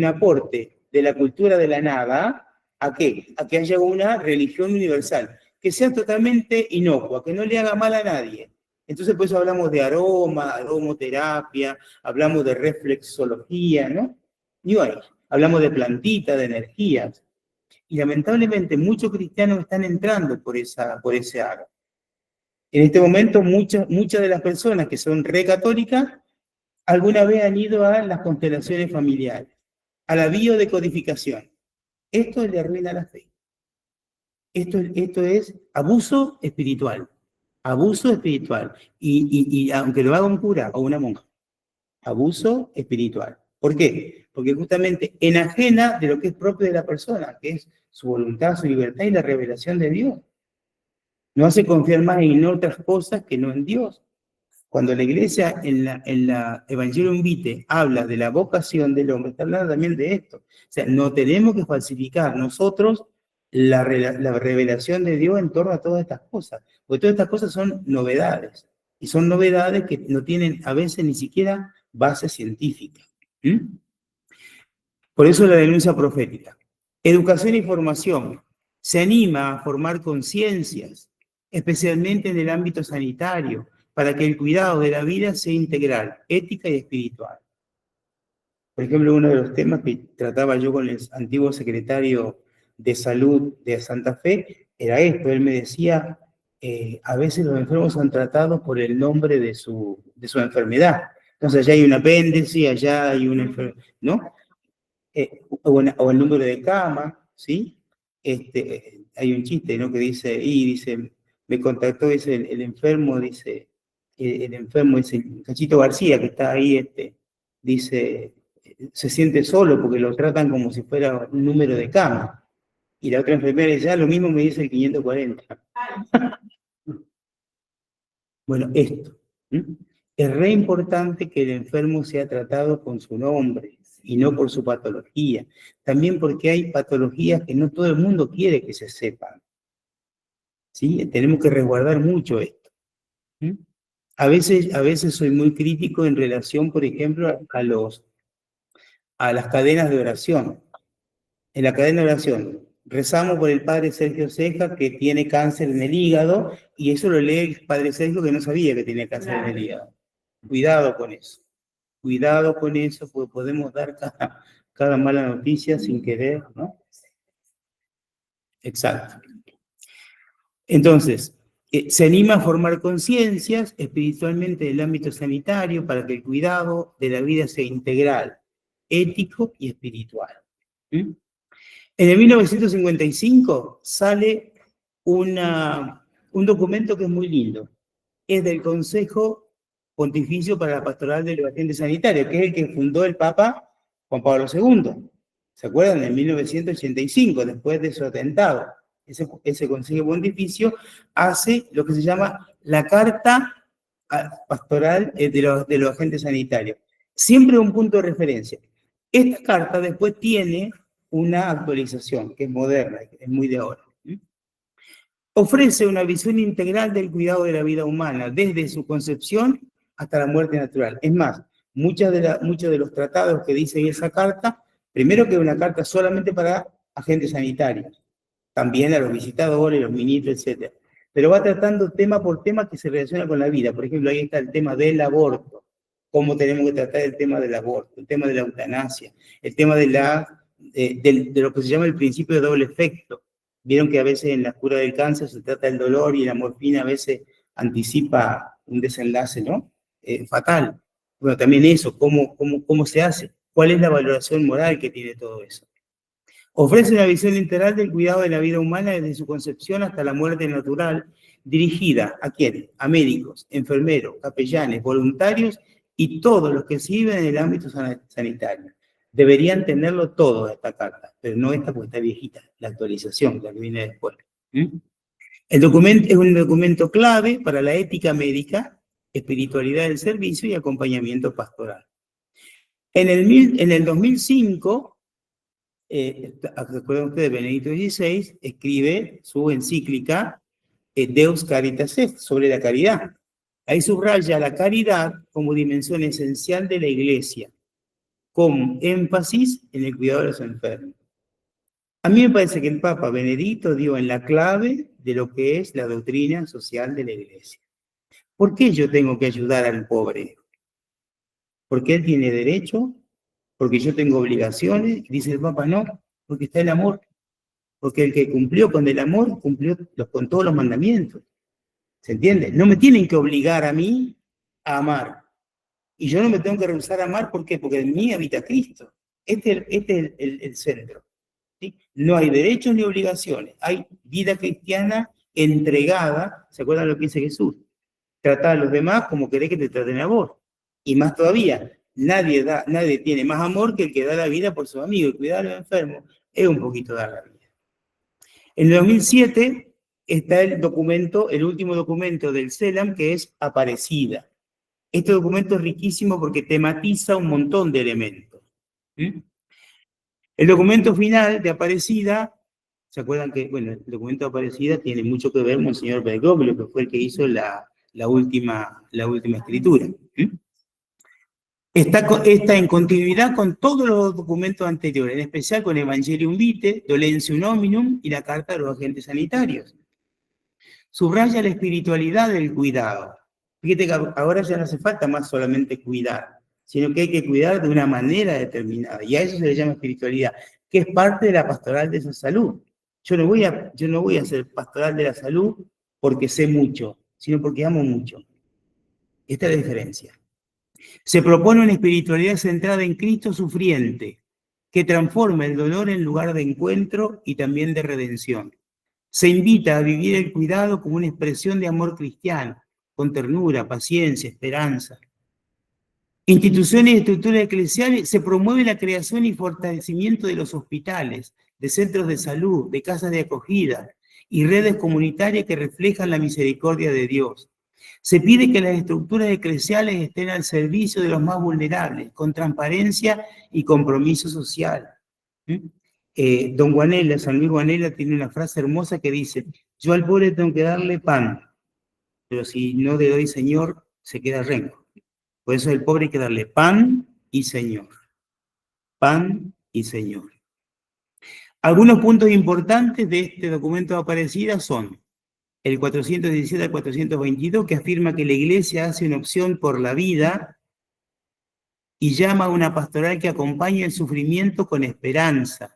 aporte de la cultura de la nada. ¿A qué? A que haya una religión universal, que sea totalmente inocua, que no le haga mal a nadie. Entonces, por eso hablamos de aroma, aromoterapia, hablamos de reflexología, ¿no? New Age. Hablamos de plantita, de energías. Y lamentablemente muchos cristianos están entrando por ese aro. En este momento muchas de las personas que son católicas alguna vez han ido a las constelaciones familiares, a la biodecodificación. Esto le arruina la fe. Esto es abuso espiritual. Abuso espiritual. Y aunque lo haga un cura o una monja, abuso espiritual. ¿Por qué? Porque justamente enajena de lo que es propio de la persona, que es su voluntad, su libertad y la revelación de Dios. No hace confiar más en otras cosas que no en Dios. Cuando la iglesia en la Evangelium Vitae habla de la vocación del hombre, está hablando también de esto. O sea, no tenemos que falsificar nosotros la revelación de Dios en torno a todas estas cosas. Porque todas estas cosas son novedades. Y son novedades que no tienen a veces ni siquiera base científica. Por eso la denuncia profética. Educación y formación. Se anima a formar conciencias, especialmente en el ámbito sanitario, para que el cuidado de la vida sea integral, ética y espiritual. Por ejemplo, uno de los temas que trataba yo con el antiguo secretario de Salud de Santa Fe era esto. Él me decía, a veces los enfermos son tratados por el nombre de su enfermedad. Entonces, allá hay un apéndice, allá hay una enfermedad, ¿no? O el número de cama, ¿sí? Hay un chiste, ¿no? Que dice, me contactó, dice, el enfermo, dice, Cachito García, que está ahí, dice, se siente solo porque lo tratan como si fuera un número de cama. Y la otra enfermera dice, lo mismo me dice el 540. Bueno, esto. Es re importante que el enfermo sea tratado con su nombre y no por su patología. También porque hay patologías que no todo el mundo quiere que se sepan. ¿Sí? Tenemos que resguardar mucho esto. A veces soy muy crítico en relación, por ejemplo, a las cadenas de oración. En la cadena de oración, rezamos por el padre Sergio Ceja, que tiene cáncer en el hígado, y eso lo lee el padre Sergio, que no sabía que tenía cáncer en el hígado. Cuidado con eso. Cuidado con eso, porque podemos dar cada mala noticia sin querer, ¿no? Exacto. Entonces, se anima a formar conciencias espiritualmente del ámbito sanitario para que el cuidado de la vida sea integral, ético y espiritual. En el 1955 sale un documento que es muy lindo. Es del Consejo Pontificio para la Pastoral de los Agentes Sanitarios, que es el que fundó el Papa Juan Pablo II. ¿Se acuerdan? En 1985, después de su atentado. Ese Consejo Pontificio hace lo que se llama la Carta Pastoral de los Agentes Sanitarios. Siempre un punto de referencia. Esta carta después tiene una actualización que es moderna, que es muy de ahora. Ofrece una visión integral del cuidado de la vida humana, desde su concepción hasta la muerte natural. Es más, muchos de los tratados que dice esa carta, primero que es una carta solamente para agentes sanitarios, también a los visitadores, los ministros, etc. Pero va tratando tema por tema que se relaciona con la vida. Por ejemplo, ahí está el tema del aborto, cómo tenemos que tratar el tema del aborto, el tema de la eutanasia, el tema de lo que se llama el principio de doble efecto. Vieron que a veces en la cura del cáncer se trata del dolor y la morfina a veces anticipa un desenlace, ¿no? Fatal. Bueno, también eso, ¿cómo se hace? ¿Cuál es la valoración moral que tiene todo eso? Ofrece una visión integral del cuidado de la vida humana desde su concepción hasta la muerte natural, dirigida ¿a quiénes? A médicos, enfermeros, capellanes, voluntarios y todos los que sirven en el ámbito sanitario. Deberían tenerlo todo esta carta, pero no esta porque está viejita, la actualización, la que viene después. El documento es un documento clave para la ética médica, espiritualidad del servicio y acompañamiento pastoral. En el 2005, recuerden ustedes, Benedicto XVI escribe su encíclica Deus Caritas Est, sobre la caridad. Ahí subraya la caridad como dimensión esencial de la Iglesia, con énfasis en el cuidado de los enfermos. A mí me parece que el Papa Benedicto dio en la clave de lo que es la doctrina social de la Iglesia. ¿Por qué yo tengo que ayudar al pobre? ¿Porque él tiene derecho? ¿Porque yo tengo obligaciones? Dice el Papa, no, porque está el amor. Porque el que cumplió con el amor, cumplió con todos los mandamientos. ¿Se entiende? No me tienen que obligar a mí a amar. Y yo no me tengo que rehusar a amar, ¿por qué? Porque en mí habita Cristo. Este es el centro. ¿Sí? No hay derechos ni obligaciones. Hay vida cristiana entregada. ¿Se acuerdan lo que dice Jesús? Trata a los demás como querés que te traten a vos. Y más todavía, nadie tiene más amor que el que da la vida por sus amigos. Y cuidar a los enfermos es un poquito dar la vida. En el 2007 está el último documento del CELAM, que es Aparecida. Este documento es riquísimo porque tematiza un montón de elementos. El documento final de Aparecida, ¿se acuerdan que, bueno, el documento de Aparecida tiene mucho que ver con el señor Bergoglio, que fue el que hizo la última escritura? Está en continuidad con todos los documentos anteriores, en especial con Evangelium Vitae, Dolentium Hominum y la Carta de los Agentes Sanitarios. Subraya la espiritualidad del cuidado. Fíjate que ahora ya no hace falta más solamente cuidar, sino que hay que cuidar de una manera determinada, y a eso se le llama espiritualidad, que es parte de la pastoral de la salud. Yo no voy a ser pastoral de la salud porque sé mucho, sino porque amo mucho. Esta es la diferencia. Se propone una espiritualidad centrada en Cristo sufriente, que transforma el dolor en lugar de encuentro y también de redención. Se invita a vivir el cuidado como una expresión de amor cristiano, con ternura, paciencia, esperanza. Instituciones y estructuras eclesiales, se promueve la creación y fortalecimiento de los hospitales, de centros de salud, de casas de acogida y redes comunitarias que reflejan la misericordia de Dios. Se pide que las estructuras eclesiales estén al servicio de los más vulnerables, con transparencia y compromiso social. Don Guanella, San Luis Guanella, tiene una frase hermosa que dice: yo al pobre tengo que darle pan, pero si no le doy Señor, se queda rengo. Por eso al pobre hay que darle pan y Señor. Pan y Señor. Algunos puntos importantes de este documento de Aparecida son el 417 al 422, que afirma que la Iglesia hace una opción por la vida y llama a una pastoral que acompañe el sufrimiento con esperanza.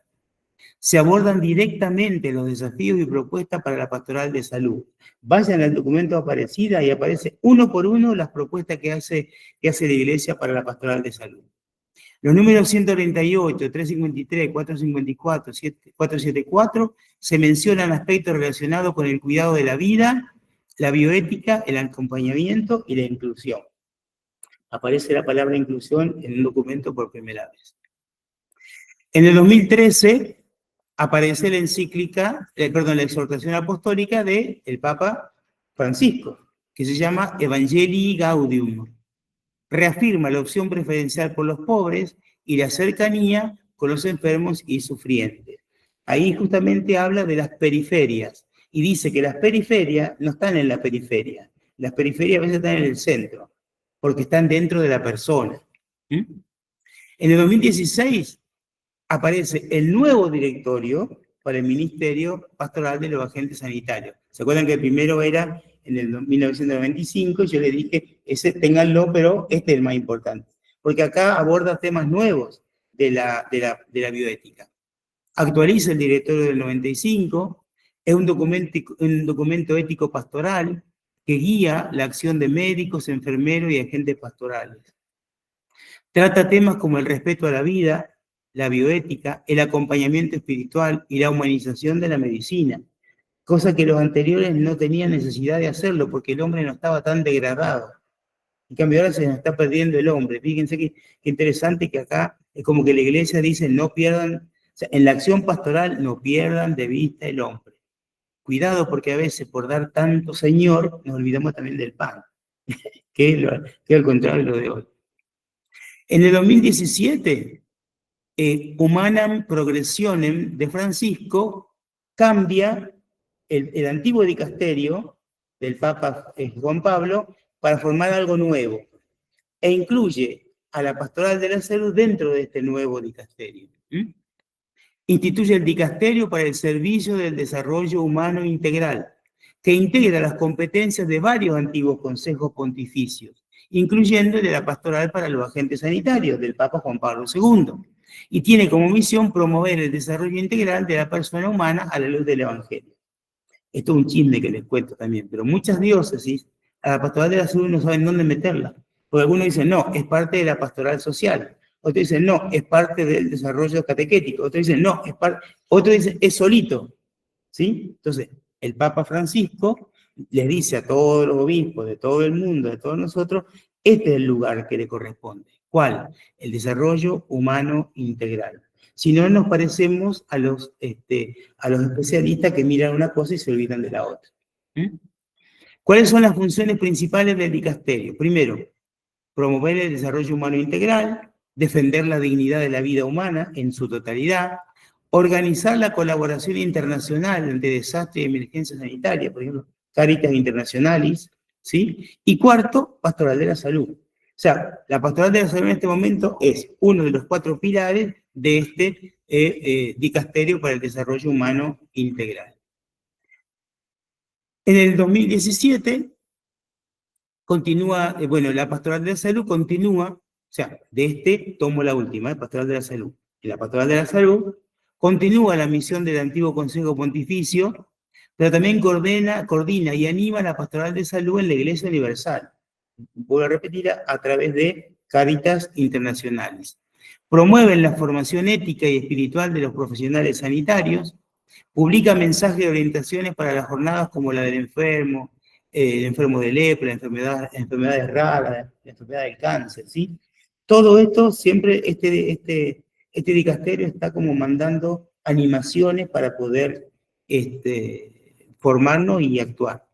Se abordan directamente los desafíos y propuestas para la pastoral de salud. Vayan al documento de Aparecida y aparece uno por uno las propuestas que hace la Iglesia para la pastoral de salud. Los números 138, 353, 454, 474 se mencionan aspectos relacionados con el cuidado de la vida, la bioética, el acompañamiento y la inclusión. Aparece la palabra inclusión en un documento por primera vez. En el 2013 aparece la exhortación apostólica del Papa Francisco, que se llama Evangelii Gaudium. Reafirma la opción preferencial por los pobres y la cercanía con los enfermos y sufrientes. Ahí justamente habla de las periferias, y dice que las periferias no están en la periferia. Las periferias a veces están en el centro, porque están dentro de la persona. ¿Mm? En el 2016 aparece el nuevo directorio para el Ministerio Pastoral de los Agentes Sanitarios. ¿Se acuerdan que el primero era en el 1995? Yo le dije, ese ténganlo, pero este es el más importante. Porque acá aborda temas nuevos de la bioética. Actualiza el directorio del 95, es un documento ético pastoral que guía la acción de médicos, enfermeros y agentes pastorales. Trata temas como el respeto a la vida, la bioética, el acompañamiento espiritual y la humanización de la medicina, cosa que los anteriores no tenían necesidad de hacerlo porque el hombre no estaba tan degradado. En cambio ahora se nos está perdiendo el hombre. Fíjense qué interesante que acá es como que la iglesia dice no pierdan, o sea, en la acción pastoral no pierdan de vista el hombre. Cuidado porque a veces por dar tanto Señor nos olvidamos también del pan, que es al contrario de lo de hoy. En el 2017, Humanam Progressionem de Francisco cambia el antiguo dicasterio del Papa Juan Pablo para formar algo nuevo e incluye a la Pastoral de la Salud dentro de este nuevo dicasterio. Instituye el dicasterio para el servicio del desarrollo humano integral, que integra las competencias de varios antiguos consejos pontificios, incluyendo el de la Pastoral para los Agentes Sanitarios del Papa Juan Pablo II, y tiene como misión promover el desarrollo integral de la persona humana a la luz del Evangelio. Esto es un chisme que les cuento también, pero muchas diócesis a la Pastoral de la Salud no saben dónde meterla, porque algunos dicen, no, es parte de la pastoral social, otros dicen, no, es parte del desarrollo catequético, otros dicen, no, es parte, otros dicen, es solito, ¿sí? Entonces, el Papa Francisco les dice a todos los obispos de todo el mundo, de todos nosotros, este es el lugar que le corresponde. ¿Cuál? El desarrollo humano integral. Si no, nos parecemos a los especialistas que miran una cosa y se olvidan de la otra. ¿Cuáles son las funciones principales del dicasterio? Primero, promover el desarrollo humano integral, defender la dignidad de la vida humana en su totalidad, organizar la colaboración internacional ante desastres y emergencias sanitarias, por ejemplo, Caritas Internationalis, ¿sí? Y cuarto, Pastoral de la Salud. O sea, la Pastoral de la Salud en este momento es uno de los 4 pilares de este dicasterio para el desarrollo humano integral. En el 2017 continúa, la Pastoral de la Salud continúa, o sea, de este tomo la última, Pastoral de la Salud. Y la Pastoral de la Salud continúa la misión del antiguo Consejo Pontificio, pero también coordina y anima la Pastoral de Salud en la Iglesia Universal. Voy a repetir, a través de Caritas Internationalis. Promueven la formación ética y espiritual de los profesionales sanitarios, publica mensajes de orientaciones para las jornadas como la del enfermo, el enfermo de lepra, enfermedades raras, la enfermedad del cáncer, ¿sí? Todo esto siempre, este dicasterio está como mandando animaciones para poder formarnos y actuar.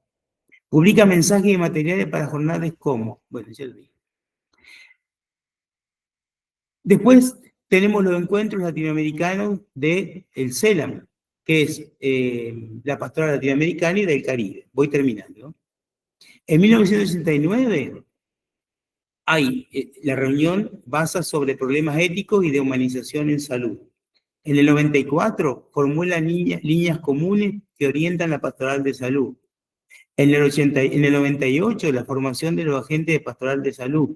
Publica mensajes y materiales para jornadas como, bueno, ya lo dije. Después tenemos los encuentros latinoamericanos del CELAM, que es la Pastoral Latinoamericana y del Caribe. Voy terminando. En 1969, la reunión basa sobre problemas éticos y de humanización en salud. En el 94, formula líneas comunes que orientan la Pastoral de Salud. En el 98, la formación de los agentes de Pastoral de Salud.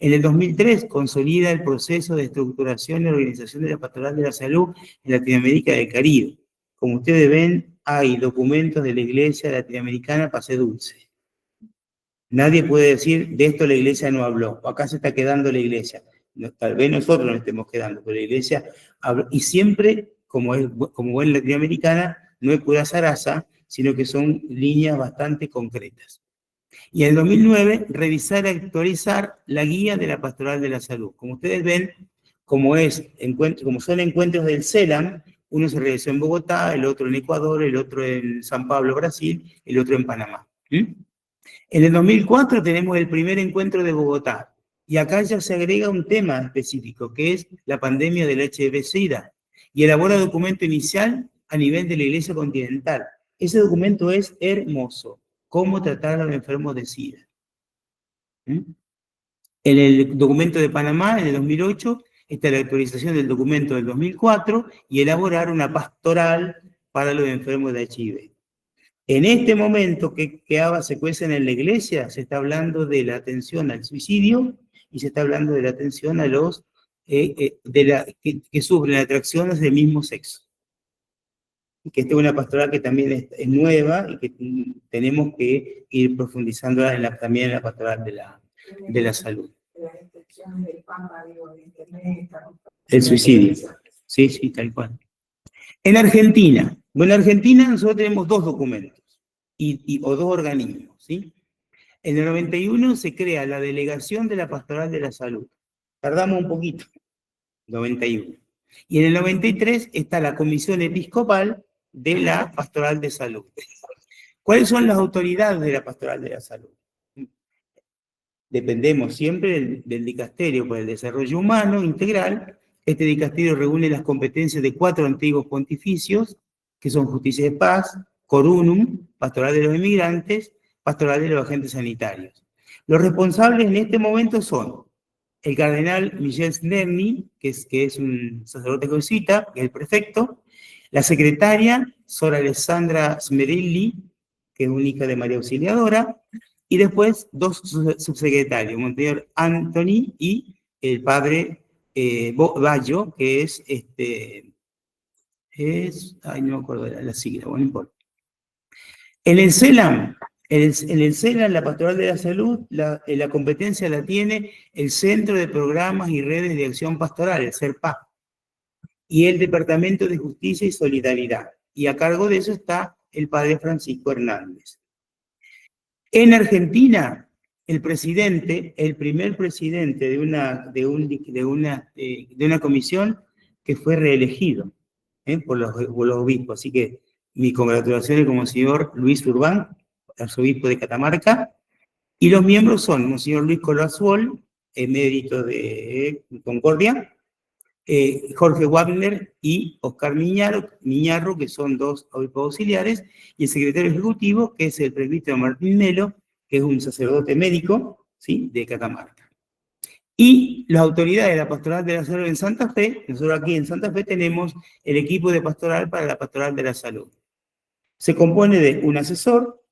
En el 2003, consolida el proceso de estructuración y organización de la Pastoral de la Salud en Latinoamérica y el Caribe. Como ustedes ven, hay documentos de la Iglesia Latinoamericana Pase Dulce. Nadie puede decir, de esto la Iglesia no habló, o acá se está quedando la Iglesia. Tal vez nosotros nos estemos quedando, pero la Iglesia habló. Y siempre, como buen latinoamericana, no es pura zaraza, sino que son líneas bastante concretas. Y en el 2009, revisar y actualizar la guía de la Pastoral de la Salud. Como ustedes ven, como son encuentros del CELAM, uno se realizó en Bogotá, el otro en Ecuador, el otro en San Pablo, Brasil, el otro en Panamá. En el 2004 tenemos el primer encuentro de Bogotá, y acá ya se agrega un tema específico, que es la pandemia del HIV-Sida, y elabora documento inicial a nivel de la Iglesia continental. Ese documento es hermoso. Cómo tratar a los enfermos de SIDA. ¿Mm? En el documento de Panamá, en el 2008, está la actualización del documento del 2004 y elaborar una pastoral para los enfermos de HIV. En este momento que se cuecen en la iglesia, se está hablando de la atención al suicidio y se está hablando de la atención a los que sufren atracciones del mismo sexo. Que esta es una pastoral que también es nueva y que tenemos que ir profundizando también en la pastoral de la salud. El suicidio. Sí, sí, tal cual. En Argentina. Bueno, en Argentina nosotros tenemos dos documentos o dos organismos, ¿sí? En el 91 se crea la Delegación de la Pastoral de la Salud. Tardamos un poquito, 91. Y en el 93 está la Comisión Episcopal de la Pastoral de Salud. ¿Cuáles son las autoridades de la Pastoral de la Salud? Dependemos siempre del dicasterio por el desarrollo humano integral. Este dicasterio reúne las competencias de 4 antiguos pontificios, que son Justicia y Paz, Corunum, Pastoral de los Inmigrantes, Pastoral de los Agentes Sanitarios. Los responsables en este momento son el cardenal Michel Snerni, que es un sacerdote jesuita, que es el prefecto, la secretaria Sor Alessandra Smerelli, que es una hija de María Auxiliadora, y después 2 subsecretarios, Monseñor Anthony y el padre Bayo, que ay, no me acuerdo de la sigla, bueno, no importa. En el CELAM, la Pastoral de la Salud, la competencia la tiene el Centro de Programas y Redes de Acción Pastoral, el CERPA, y el Departamento de Justicia y Solidaridad. Y a cargo de eso está el padre Francisco Hernández. En Argentina, el primer presidente de una comisión que fue reelegido por los obispos. Así que mis congratulaciones como Monseñor Luis Urbán, arzobispo de Catamarca, y los miembros son Monseñor Luis Colazuol, emérito de Concordia, Jorge Wagner y Oscar Miñarro, que son 2 obispos auxiliares, y el secretario ejecutivo, que es el presbítero Martín Melo, que es un sacerdote médico, ¿sí?, de Catamarca. Y las autoridades de la Pastoral de la Salud en Santa Fe, nosotros aquí en Santa Fe tenemos el equipo de pastoral para la Pastoral de la Salud. Se compone de un asesor,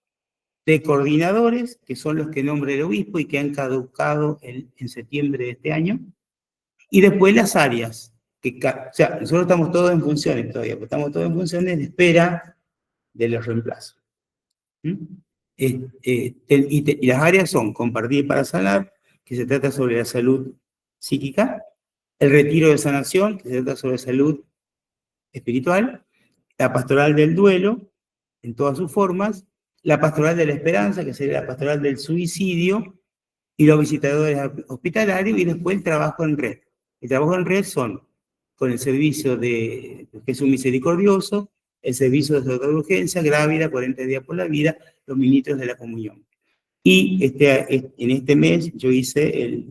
de coordinadores, que son los que nombra el obispo y que han caducado en septiembre de este año, y después las áreas, o sea, nosotros estamos todos en funciones todavía, pero estamos todos en funciones de espera de los reemplazos. Y las áreas son compartir para sanar, que se trata sobre la salud psíquica, el retiro de sanación, que se trata sobre salud espiritual, la pastoral del duelo, en todas sus formas, la pastoral de la esperanza, que sería la pastoral del suicidio, y los visitadores hospitalarios, y después el trabajo en red. El trabajo en red son con el servicio de Jesús Misericordioso, el servicio de urgencia, Grávida, 40 días por la vida, los ministros de la comunión. Y en este mes yo hice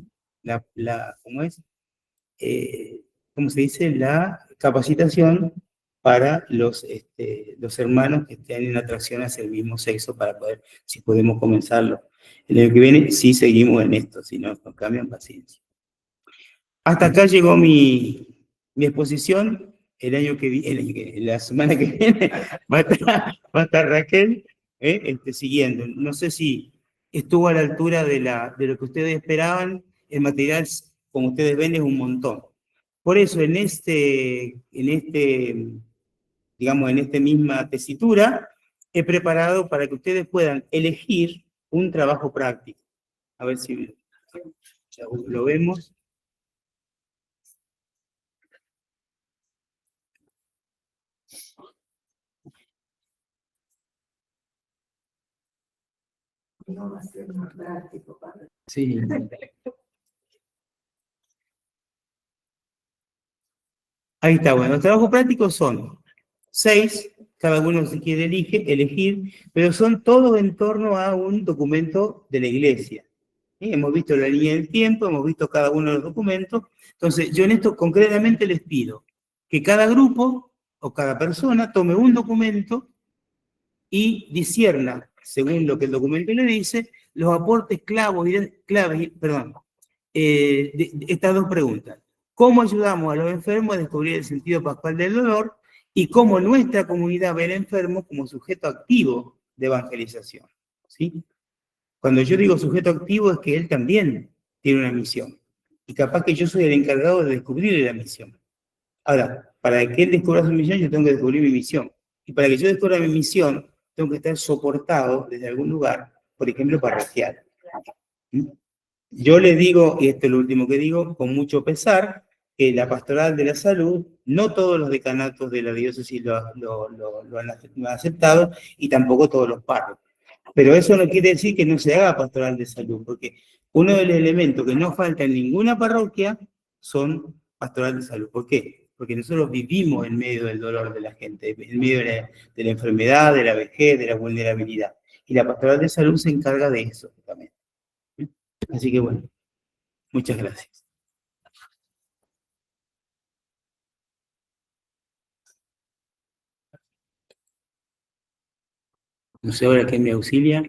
¿cómo se dice? La capacitación para los hermanos que estén en atracción hacia el mismo sexo, para poder, si podemos comenzarlo. El año que viene sí seguimos en esto, si no, nos cambian, paciencia. Hasta acá llegó mi exposición. La semana que viene va a estar Raquel siguiendo. No sé si estuvo a la altura de lo que ustedes esperaban. El material, como ustedes ven, es un montón. Por eso, en esta misma tesitura, he preparado para que ustedes puedan elegir un trabajo práctico. A ver si lo vemos. No va a ser más práctico, padre. Sí. Ahí está, bueno, los trabajos prácticos son 6, cada uno si quiere elegir, pero son todos en torno a un documento de la iglesia. ¿Sí? Hemos visto la línea del tiempo, hemos visto cada uno de los documentos. Entonces, yo en esto concretamente les pido que cada grupo o cada persona tome un documento y discierna, según lo que el documento le dice, los aportes claves, estas dos preguntas. ¿Cómo ayudamos a los enfermos a descubrir el sentido pascual del dolor? Y cómo nuestra comunidad ve al enfermo como sujeto activo de evangelización. ¿Sí? Cuando yo digo sujeto activo es que él también tiene una misión. Y capaz que yo soy el encargado de descubrirle la misión. Ahora, para que él descubra su misión, yo tengo que descubrir mi misión. Y para que yo descubra mi misión, tengo que estar soportado desde algún lugar, por ejemplo, parroquial. ¿Mm? Yo le digo, y esto es lo último que digo, con mucho pesar, que la pastoral de la salud, no todos los decanatos de la diócesis lo han aceptado, y tampoco todos los párrocos. Pero eso no quiere decir que no se haga pastoral de salud, porque uno de los elementos que no falta en ninguna parroquia son pastoral de salud. ¿Por qué? Porque nosotros vivimos en medio del dolor de la gente, en medio de la enfermedad, de la vejez, de la vulnerabilidad. Y la pastoral de salud se encarga de eso también. Así que bueno, muchas gracias. No sé ahora quién me auxilia.